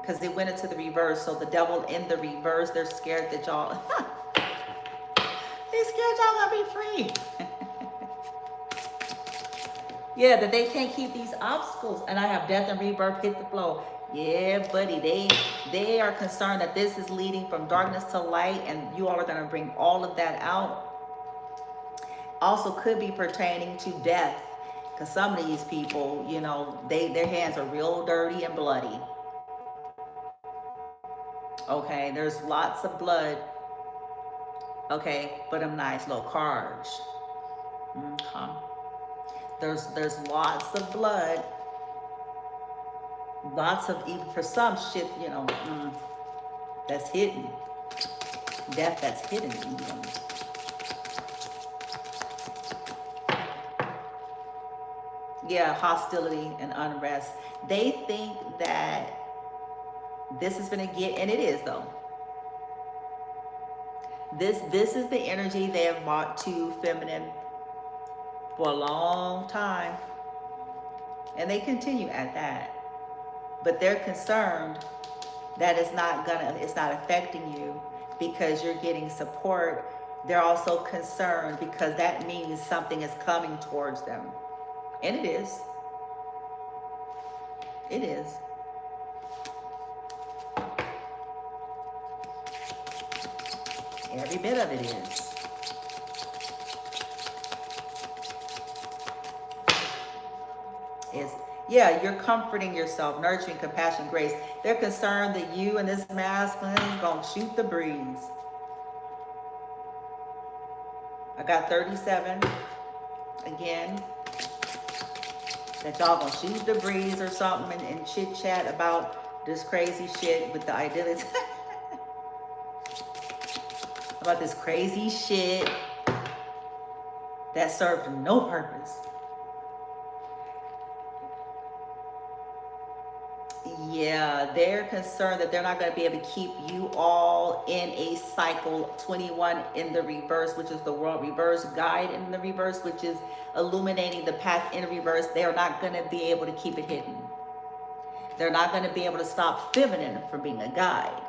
because they went into the reverse. So the devil in the reverse, they're scared that y'all, they're scared y'all gonna be free. Yeah, that they can't keep these obstacles. And I have death and rebirth hit the flow. Yeah, buddy, they are concerned that this is leading from darkness to light, and you all are going to bring all of that out. Also could be pertaining to death, because some of these people, you know, their hands are real dirty and bloody. Okay, there's lots of blood. Okay, but them nice little cars. There's lots of blood, lots of, even for some shit, you know, that's hidden. Death that's hidden even. Yeah, hostility and unrest. They think that this is going to get, and it is though. This is the energy they have brought to feminine for a long time, and they continue at that. But they're concerned that it's not affecting you because you're getting support. They're also concerned because that means something is coming towards them, and it is. It is. Every bit of it is. Yeah, you're comforting yourself, nurturing, compassion, grace. They're concerned that you and this masculine is going to shoot the breeze. I got 37 again. That y'all going to shoot the breeze or something and chit chat about this crazy shit with the idyllic. About this crazy shit that served no purpose. Yeah, they're concerned that they're not going to be able to keep you all in a cycle. 21 in the reverse, which is the world reverse, guide in the reverse, which is illuminating the path in reverse. They are not going to be able to keep it hidden. They're not going to be able to stop feminine from being a guide,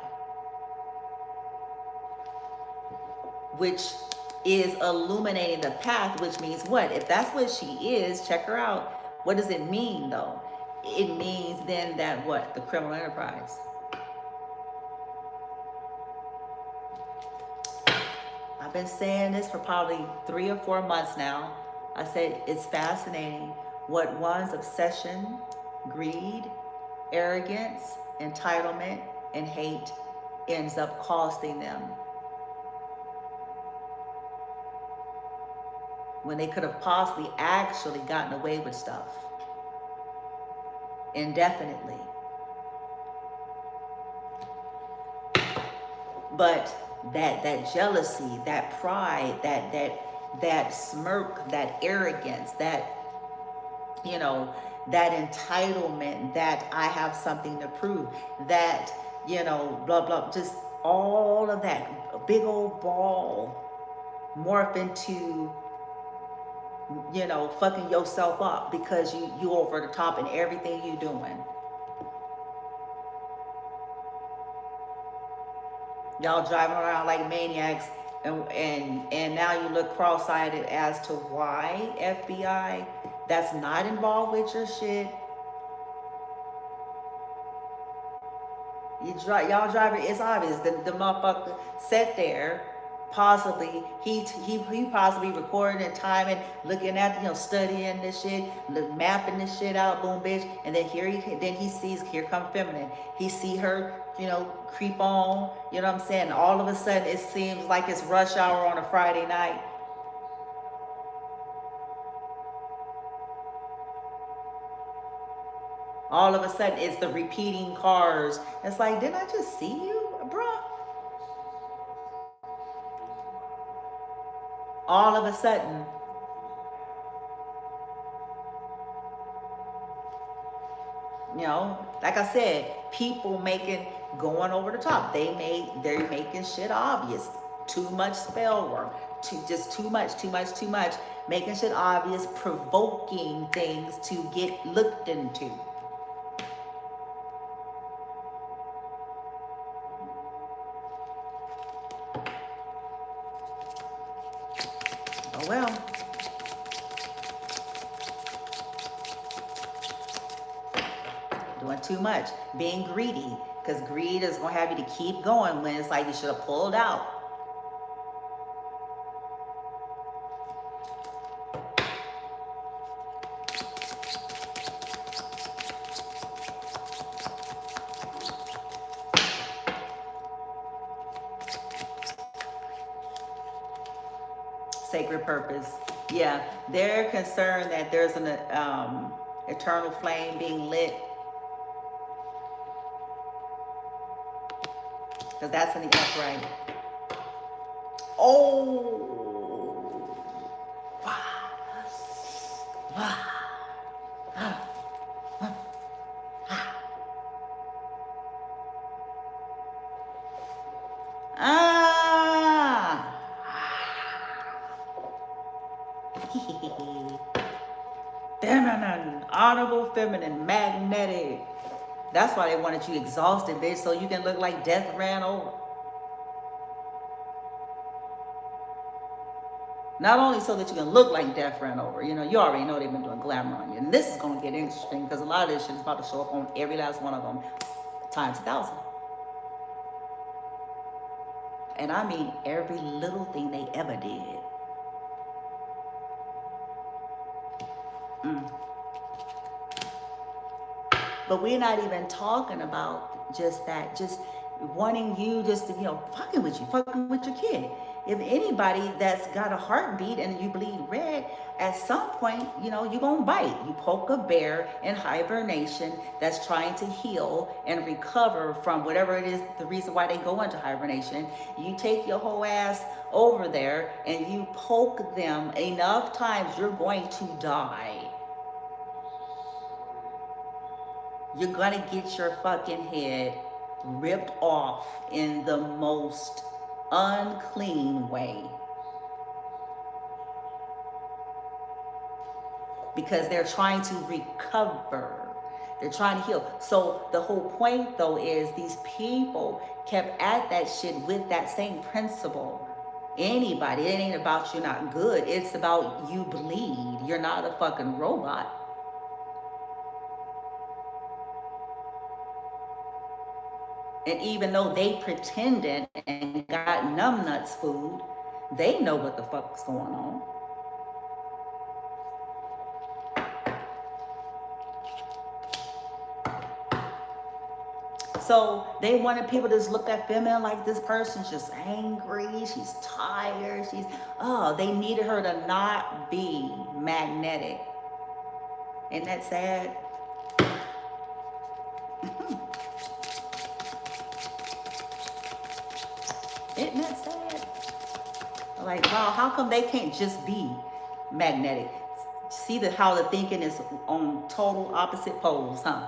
which is illuminating the path, which means what? If that's what she is, check her out. What does it mean though? It means then that what? The criminal enterprise. I've been saying this for probably 3 or 4 months now. I said it's fascinating what one's obsession, greed, arrogance, entitlement, and hate ends up costing them. When they could have possibly actually gotten away with stuff indefinitely. But that jealousy, that pride, that smirk, that arrogance, that, you know, that entitlement, that I have something to prove, that, you know, blah blah, just all of that, a big old ball morph into, you know, fucking yourself up because you over the top in everything you doing. Y'all driving around like maniacs, and now you look cross-eyed as to why FBI that's not involved with your shit. Y'all driving, it's obvious the motherfucker sat there, possibly he possibly recording and timing, looking at, you know, studying this shit, mapping this shit out, boom bitch, and then then he sees, here come feminine. He see her, you know, creep on, you know what I'm saying? All of a sudden it seems like it's rush hour on a Friday night. All of a sudden it's the repeating cars. It's like, didn't I just see you, bruh? All of a sudden, you know, like I said, people going over the top. They're making shit obvious. Too much spell work. Too much. Making shit obvious, provoking things to get looked into. Oh well. Doing too much. Being greedy. Because greed is going to have you to keep going when it's like you should have pulled out. Sacred purpose. Yeah, they're concerned that there's an eternal flame being lit. Because that's in the upright. Oh. Feminine, honorable feminine, magnetic. That's why they wanted you exhausted, bitch, so you can look like death ran over. Not only so that you can look like death ran over, you know, you already know they've been doing glamour on you. And this is going to get interesting because a lot of this shit is about to show up on every last one of them times 1,000. And I mean every little thing they ever did. But we're not even talking about just that, just wanting you just to, you know, fucking with your kid. If anybody that's got a heartbeat and you bleed red, at some point, you know, you're going to bite. You poke a bear in hibernation that's trying to heal and recover from whatever it is, the reason why they go into hibernation. You take your whole ass over there and you poke them enough times, you're going to die. You're gonna get your fucking head ripped off in the most unclean way. Because they're trying to recover. They're trying to heal. So the whole point though is these people kept at that shit with that same principle. Anybody, it ain't about you not good. It's about you bleed. You're not a fucking robot. And even though they pretended and got numbnuts food, they know what the fuck's going on. So they wanted people to just look at feminine like this person's just angry, she's tired, they needed her to not be magnetic. Isn't that sad? Isn't that sad? Like, wow, how come they can't just be magnetic? See how the thinking is on total opposite poles, huh?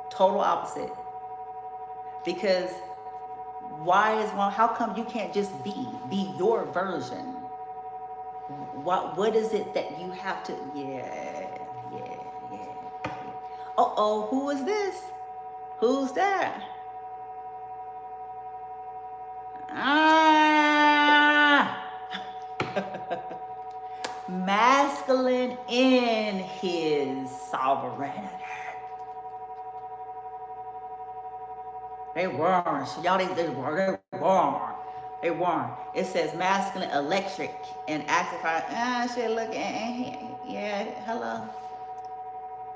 Total opposite. Because why is one? How come you can't just be your version? What is it that you have to? Yeah. Uh-oh, who is this? Who's that? Masculine in his sovereignty. They weren't. Y'all, they weren't. They weren't. It says masculine, electric, and active. Shit, look, yeah, hello.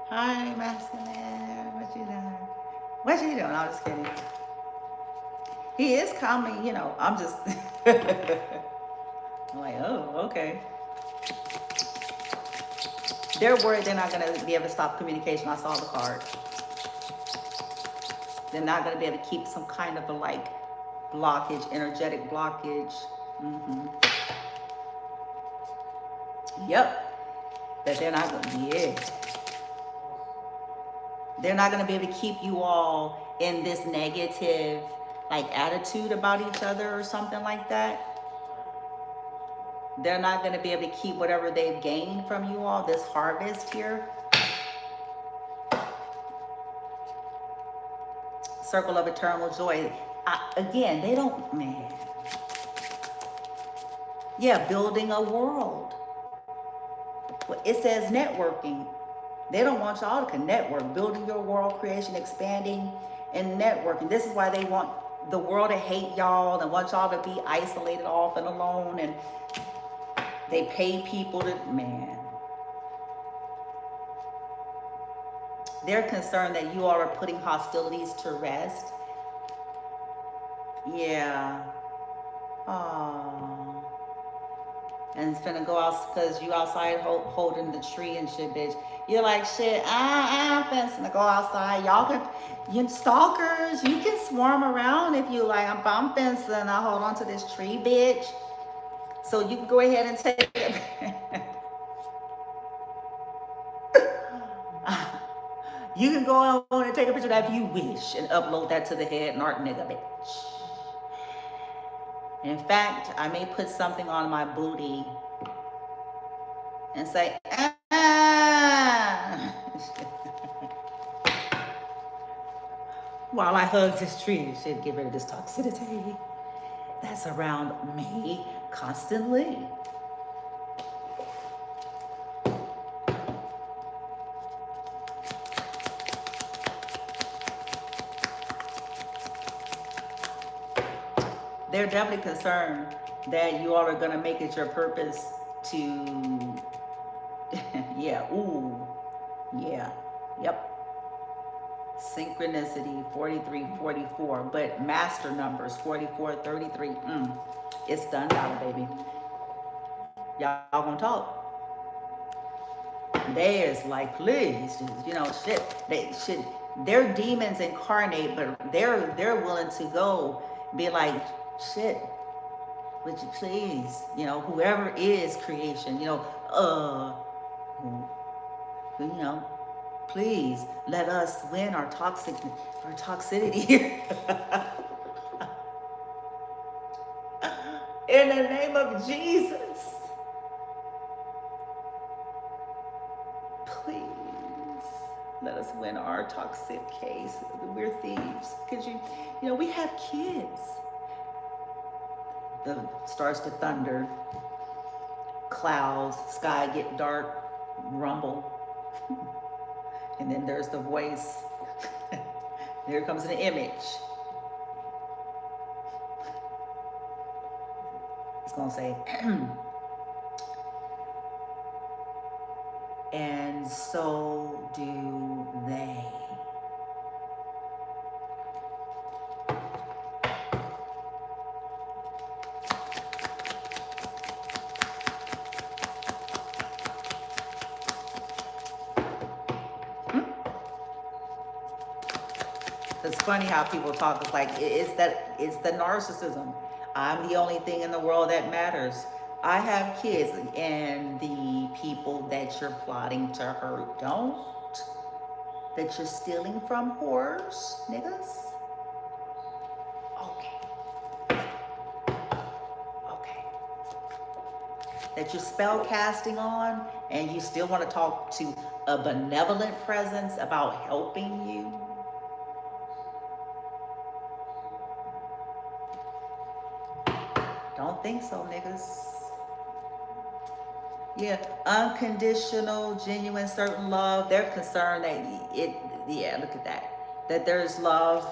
Hi, masculine. What you doing? What you doing? I'm just kidding. He is calming, you know. I'm just. I'm like, oh, okay. They're worried they're not going to be able to stop communication. I saw the card. They're not going to be able to keep some kind of a like blockage, energetic blockage. Yep. That they're not going to be it. They're not going to be able to keep you all in this negative like attitude about each other or something like that. They're not going to be able to keep whatever they've gained from you all, this harvest here. Circle of eternal joy. Again, they don't, man. Yeah, building a world. It says networking. They don't want y'all to network. Building your world, creation, expanding, and networking. This is why they want the world to hate y'all and want y'all to be isolated off and alone. And they pay people to, man. They're concerned that you all are putting hostilities to rest. Yeah. Oh. And it's finna go out because you outside holding the tree and shit, bitch. You're like, shit, I'm finna go outside. Y'all can, you stalkers, you can swarm around if you like. I'm finna hold on to this tree, bitch. So you can go ahead and take it. You can go on and take a picture of that if you wish and upload that to the head and art nigga, bitch. In fact, I may put something on my booty and say, while I hug this tree, should get rid of this toxicity that's around me constantly. They're definitely concerned that you all are going to make it your purpose to, yeah, ooh, yeah, yep. Synchronicity, 43, 44, but master numbers, 44, 33, it's done now, baby. Y'all gonna talk. There's like, please, you know, shit, they're demons incarnate, but they're willing to go be like, shit, would you please, you know, whoever is creation, you know, please let us win our toxicity here. In the name of Jesus. Please let us win our toxic case. We're thieves. Because you know, we have kids. The starts to thunder, clouds, sky get dark, rumble, and then there's the voice. There comes an image. It's gonna say, and so do they. It's funny how people talk. It's like it's the narcissism. I'm the only thing in the world that matters. I have kids, and the people that you're plotting to hurt don't. That you're stealing from whores, niggas. Okay. Okay. That you're spell casting on, and you still want to talk to a benevolent presence about helping you. Don't think so, niggas. Yeah, unconditional, genuine, certain love. They're concerned that yeah, look at that. That there's love,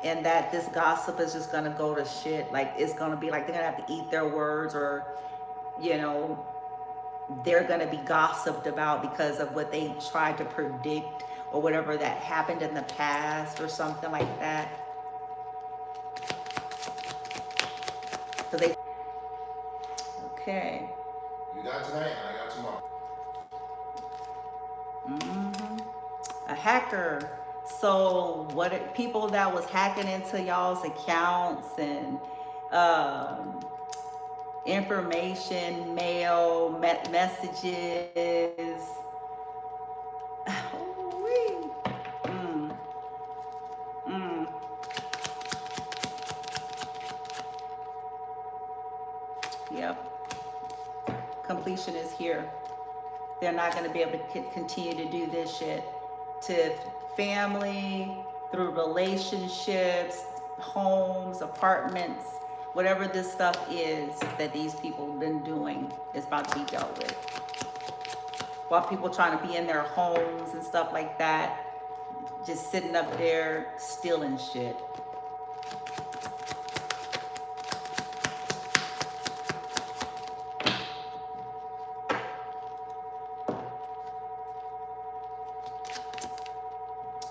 and that this gossip is just gonna go to shit. Like, it's gonna be like they're gonna have to eat their words, or, you know, they're gonna be gossiped about because of what they tried to predict, or whatever that happened in the past, or something like that. So they, okay. You got tonight, and I got tomorrow. A hacker. So what people that was hacking into y'all's accounts and information, mail, messages. Yep. Completion is here. They're not going to be able to continue to do this shit to family, through relationships, homes, apartments, whatever this stuff is that these people have been doing is about to be dealt with. While people trying to be in their homes and stuff like that, just sitting up there stealing shit.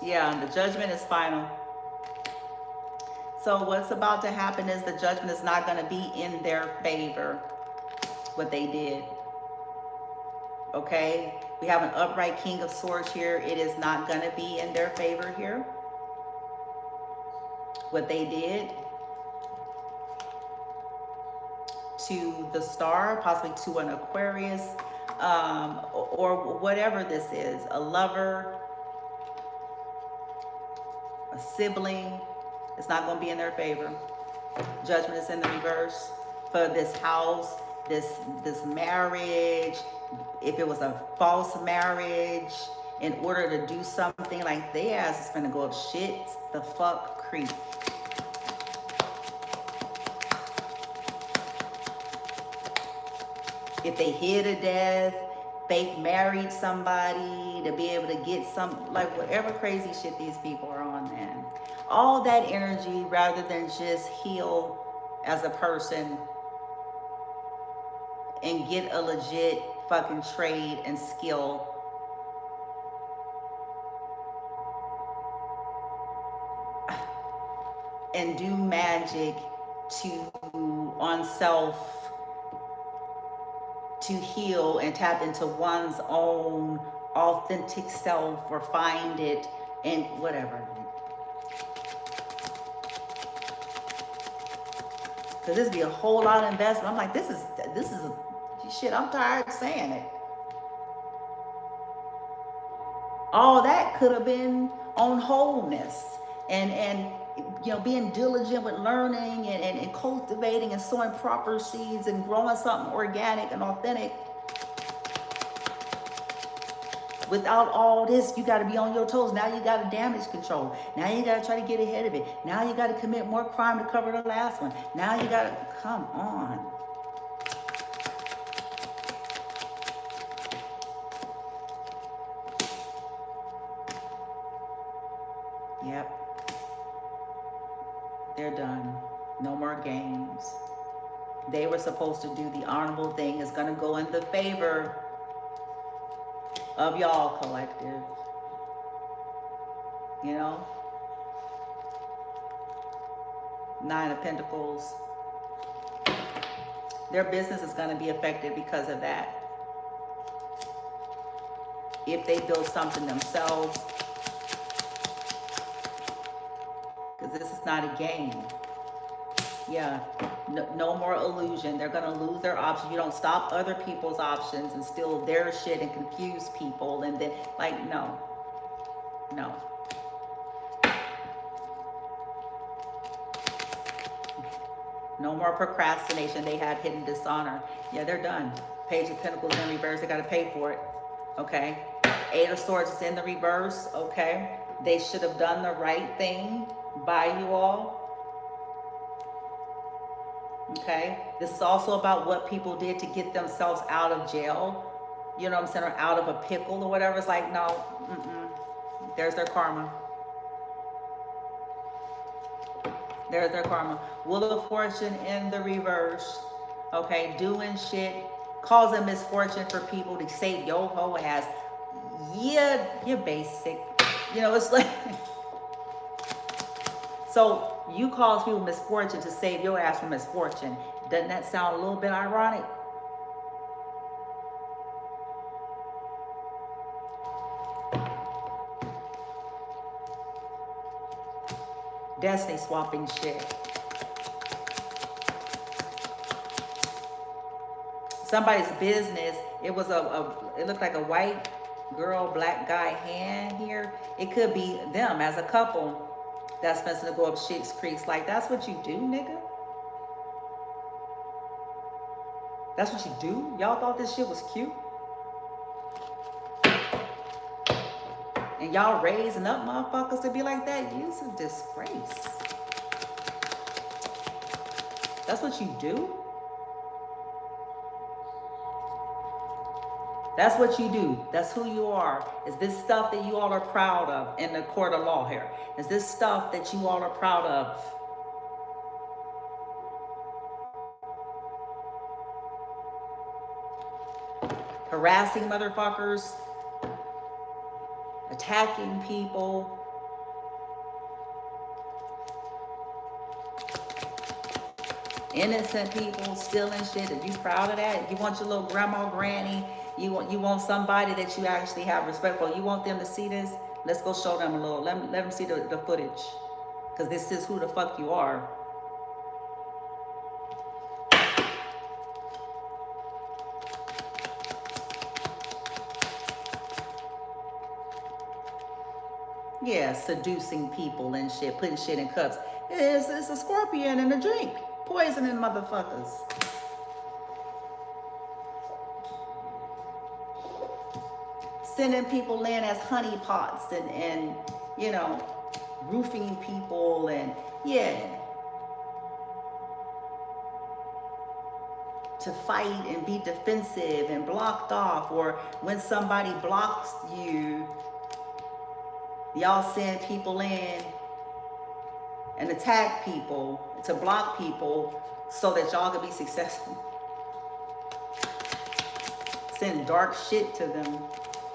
Yeah, and the judgment is final. So what's about to happen is the judgment is not going to be in their favor, what they did. Okay? We have an upright King of Swords here. It is not going to be in their favor here, what they did to the star, possibly to an Aquarius, or whatever this is, a lover, a sibling. It's not going to be in their favor. Judgment is in the reverse for this house, this marriage. If it was a false marriage, in order to do something, like their ass is going to go up shit the fuck creek. If they hid a death, fake married somebody to be able to get some, like whatever crazy shit these people are on, man. All that energy, rather than just heal as a person and get a legit fucking trade and skill. And do magic on self to heal and tap into one's own authentic self, or find it and whatever. Because this would be a whole lot of investment. I'm like, this is shit, I'm tired of saying it. All that could have been on wholeness and you know, being diligent with learning and cultivating and sowing proper seeds and growing something organic and authentic. Without all this, you got to be on your toes. Now you got to damage control. Now you got to try to get ahead of it. Now you got to commit more crime to cover the last one. Now you got to, come on. Yep. They're done. No more games. They were supposed to do the honorable thing. It's going to go in the favor of y'all collective. You know? Nine of Pentacles. Their business is going to be affected because of that. If they build something themselves. Because this is not a game. Yeah, no more illusion. They're gonna lose their options. You don't stop other people's options and steal their shit and confuse people, and then like no, no. No more procrastination. They have hidden dishonor. Yeah, they're done. Page of Pentacles in reverse. They got to pay for it. Okay. Eight of Swords is in the reverse. Okay. They should have done the right thing by you all. Okay. This is also about what people did to get themselves out of jail. You know what I'm saying? Or out of a pickle or whatever. It's like, no. There's their karma. There's their karma. Wheel of Fortune in the reverse. Okay, doing shit, causing misfortune for people to save your whole ass. Yeah, you're basic. You know, it's like, so you cause people misfortune to save your ass from misfortune. Doesn't that sound a little bit ironic? Destiny swapping shit. Somebody's business, it was it looked like a white girl, black guy hand here. It could be them as a couple that's supposed to go up shit's creeks. Like, that's what you do, nigga? That's what you do? Y'all thought this shit was cute? And y'all raising up motherfuckers to be like that? You's a disgrace. That's what you do? That's what you do. That's who you are. Is this stuff that you all are proud of in the court of law here? Is this stuff that you all are proud of? Harassing motherfuckers, attacking people, innocent people, stealing shit. Are you proud of that? You want your little grandma, granny, you want somebody that you actually have respect for. You want them to see this? Let's go show them a little. Let them see the footage, because this is who the fuck you are. Yeah, seducing people and shit, putting shit in cups. It's a scorpion in a drink, poisoning motherfuckers. Sending people in as honey pots and you know, roofing people and yeah. To fight and be defensive and blocked off, or when somebody blocks you, y'all send people in and attack people, to block people so that y'all can be successful. Send dark shit to them.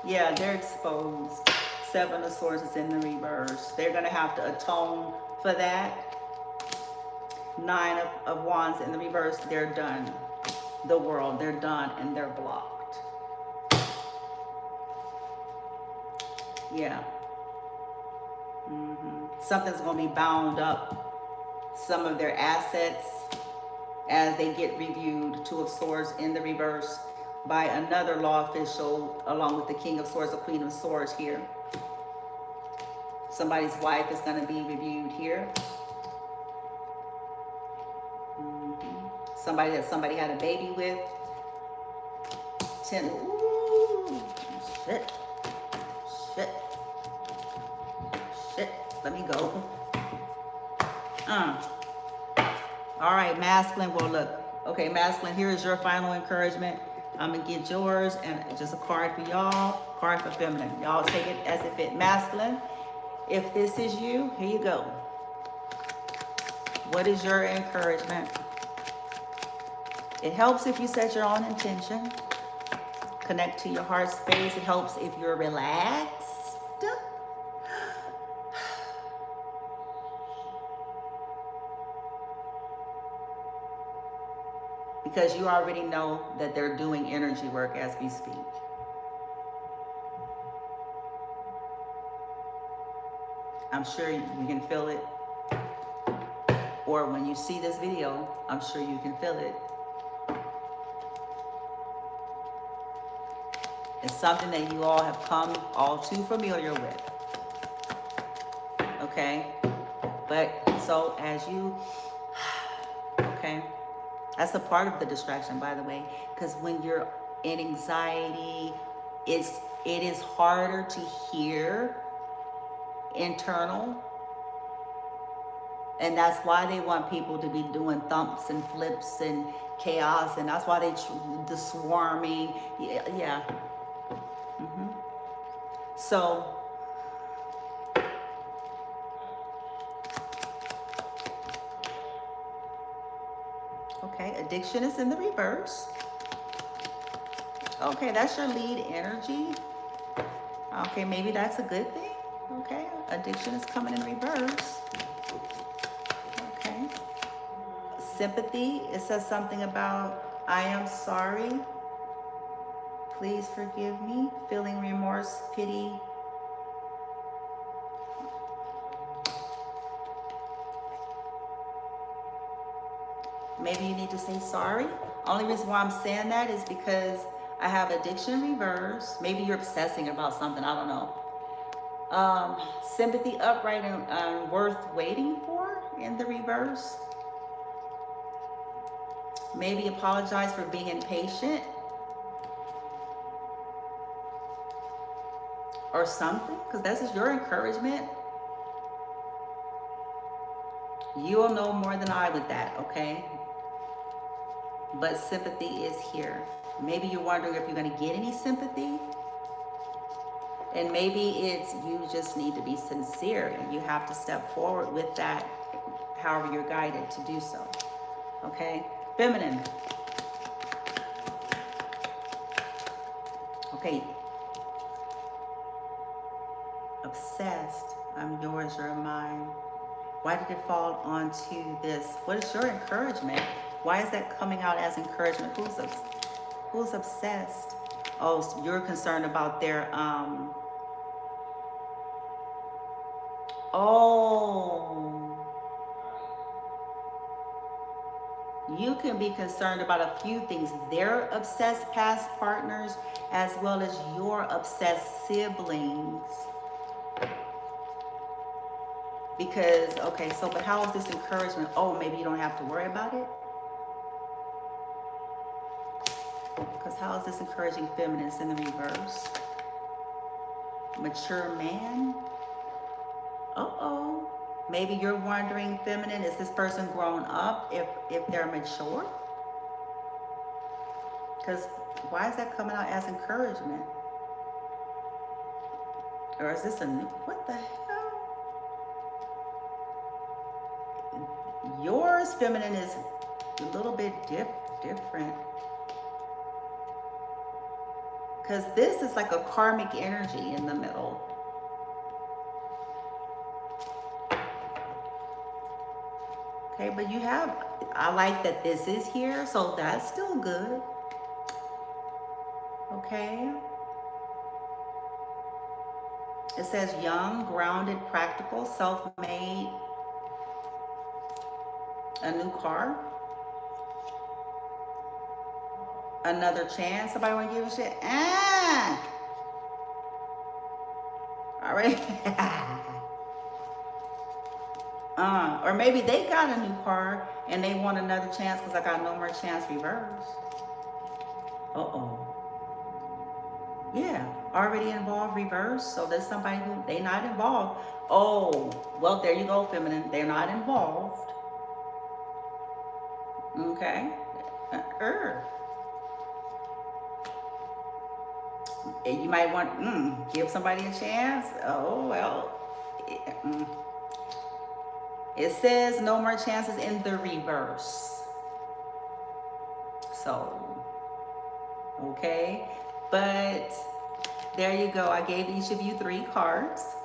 Yeah, they're exposed. Seven of Swords is in the reverse. They're going to have to atone for that. Nine of Wands in the reverse. They're done. The world, they're done and they're blocked. Yeah. Something's going to be bound up. Some of their assets as they get reviewed. Two of Swords in the reverse by another law official, along with the King of Swords, the Queen of Swords here. Somebody's wife is going to be reviewed here. Somebody that somebody had a baby with. 10. Ooh, shit. Shit. Shit. Let me go. All right, masculine. Well, look. Okay, masculine, here is your final encouragement. I'm going to get yours, and just a card for y'all, card for feminine. Y'all take it as it fit. Masculine, if this is you, here you go. What is your encouragement? It helps if you set your own intention. Connect to your heart space. It helps if you're relaxed. Because you already know that they're doing energy work as we speak. I'm sure you can feel it. or when you see this video, I'm sure you can feel it. It's something that you all have come all too familiar with. Okay? But so as you, okay, that's a part of the distraction, by the way, because when you're in anxiety, it is harder to hear internal. And that's why they want people to be doing thumps and flips and chaos, and that's why the swarming. Yeah. So okay, addiction is in the reverse. Okay, that's your lead energy. Okay, maybe that's a good thing. Okay, addiction is coming in reverse. Okay. Sympathy, it says something about, I am sorry. Please forgive me. Feeling remorse, pity. Maybe you need to say sorry. Only reason why I'm saying that is because I have addiction reverse. Maybe you're obsessing about something, I don't know. Sympathy upright and worth waiting for in the reverse. Maybe apologize for being impatient. Or something, because this is your encouragement. You'll know more than I with that, okay? But sympathy is here. Maybe you're wondering if you're going to get any sympathy. And maybe it's you just need to be sincere and you have to step forward with that, however you're guided to do so. Okay? Feminine. Okay. Obsessed. I'm yours, you're mine. Why did it fall onto this? What is your encouragement? Why is that coming out as encouragement? Who's obsessed? Oh, so you're concerned about their you can be concerned about a few things. Their obsessed past partners as well as your obsessed siblings. Because, okay, so, but how is this encouragement? Oh, maybe you don't have to worry about it? Because how is this encouraging feminists in the reverse? Mature man? Uh-oh. Maybe you're wondering, feminine, is this person grown up if they're mature? Because why is that coming out as encouragement? Or is this a new, what the hell? Yours, feminine, is a little bit different. Because this is like a karmic energy in the middle. Okay, but you have, I like that this is here, so that's still good. Okay. It says young, grounded, practical, self-made, a new car, another chance. Somebody want to give a shit? All right. Or maybe they got a new car and they want another chance because I got no more chance reverse. Uh-oh. Yeah, already involved reverse. So there's somebody who they not involved. Oh, well, there you go, feminine. They're not involved. Okay. You might want give somebody a chance. Oh, well. It says no more chances in the reverse. So, okay. But there you go. I gave each of you 3 cards.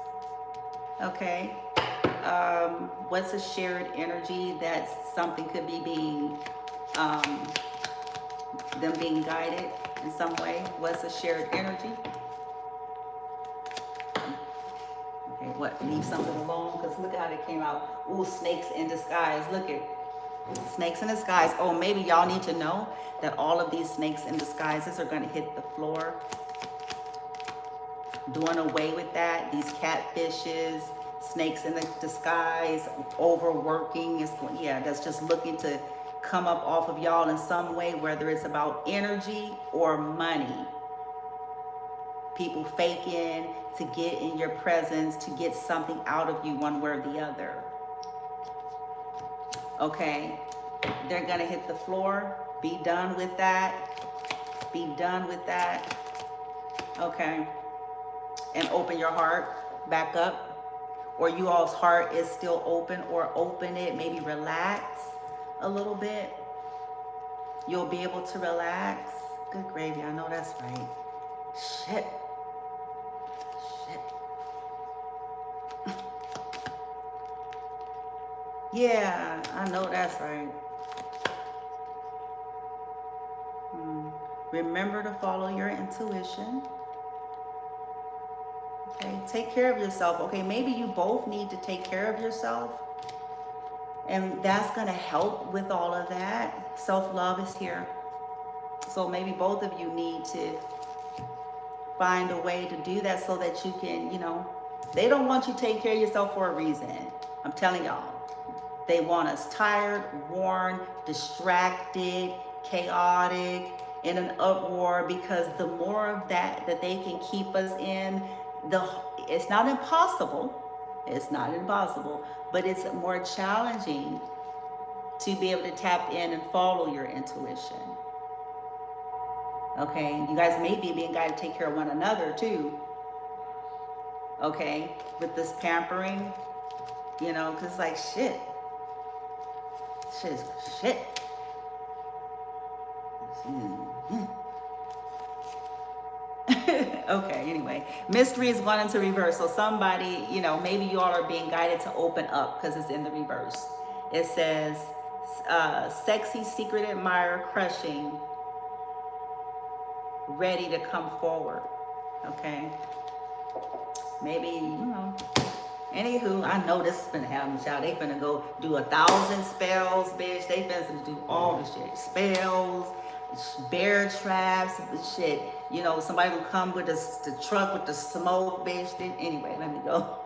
Okay. What's a shared energy that something could be being, them being guided in some way? What's a shared energy? Okay. leave something alone, because look at how they came out. Ooh, snakes in disguise. Look at snakes in disguise. Oh, maybe y'all need to know that all of these snakes in disguises are going to hit the floor. Doing away with that. These catfishes, snakes in the disguise, overworking is going, yeah, that's just looking to come up off of y'all in some way, whether it's about energy or money. People faking to get in your presence, to get something out of you one way or the other. Okay, they're gonna hit the floor. Be done with that. Be done with that. Okay, and open your heart back up, or you all's heart is still open, or open it, maybe relax a little bit. You'll be able to relax. Good gravy, I know that's right. Shit. Yeah, I know that's right. Remember to follow your intuition. Okay, take care of yourself. Okay, maybe you both need to take care of yourself. And that's going to help with all of that. Self-love is here. So maybe both of you need to find a way to do that so that you can, you know, they don't want you to take care of yourself for a reason. I'm telling y'all. They want us tired, worn, distracted, chaotic, in an uproar, because the more of that they can keep us in, it's not impossible. It's not impossible, but it's more challenging to be able to tap in and follow your intuition. Okay, you guys may be being guided to take care of one another too. Okay, with this pampering, you know, because it's like shit. Shit is shit. Okay, anyway, mystery is going into reverse. So somebody, you know, maybe you all are being guided to open up because it's in the reverse. It says, sexy secret admirer crushing, ready to come forward. Okay, maybe, you know. Anywho, I know this is finna happen, child. They finna go do 1,000 spells, bitch. They finna do all the shit. Spells, bear traps, shit. You know, somebody will come with the truck with the smoke, bitch. Anyway, let me go.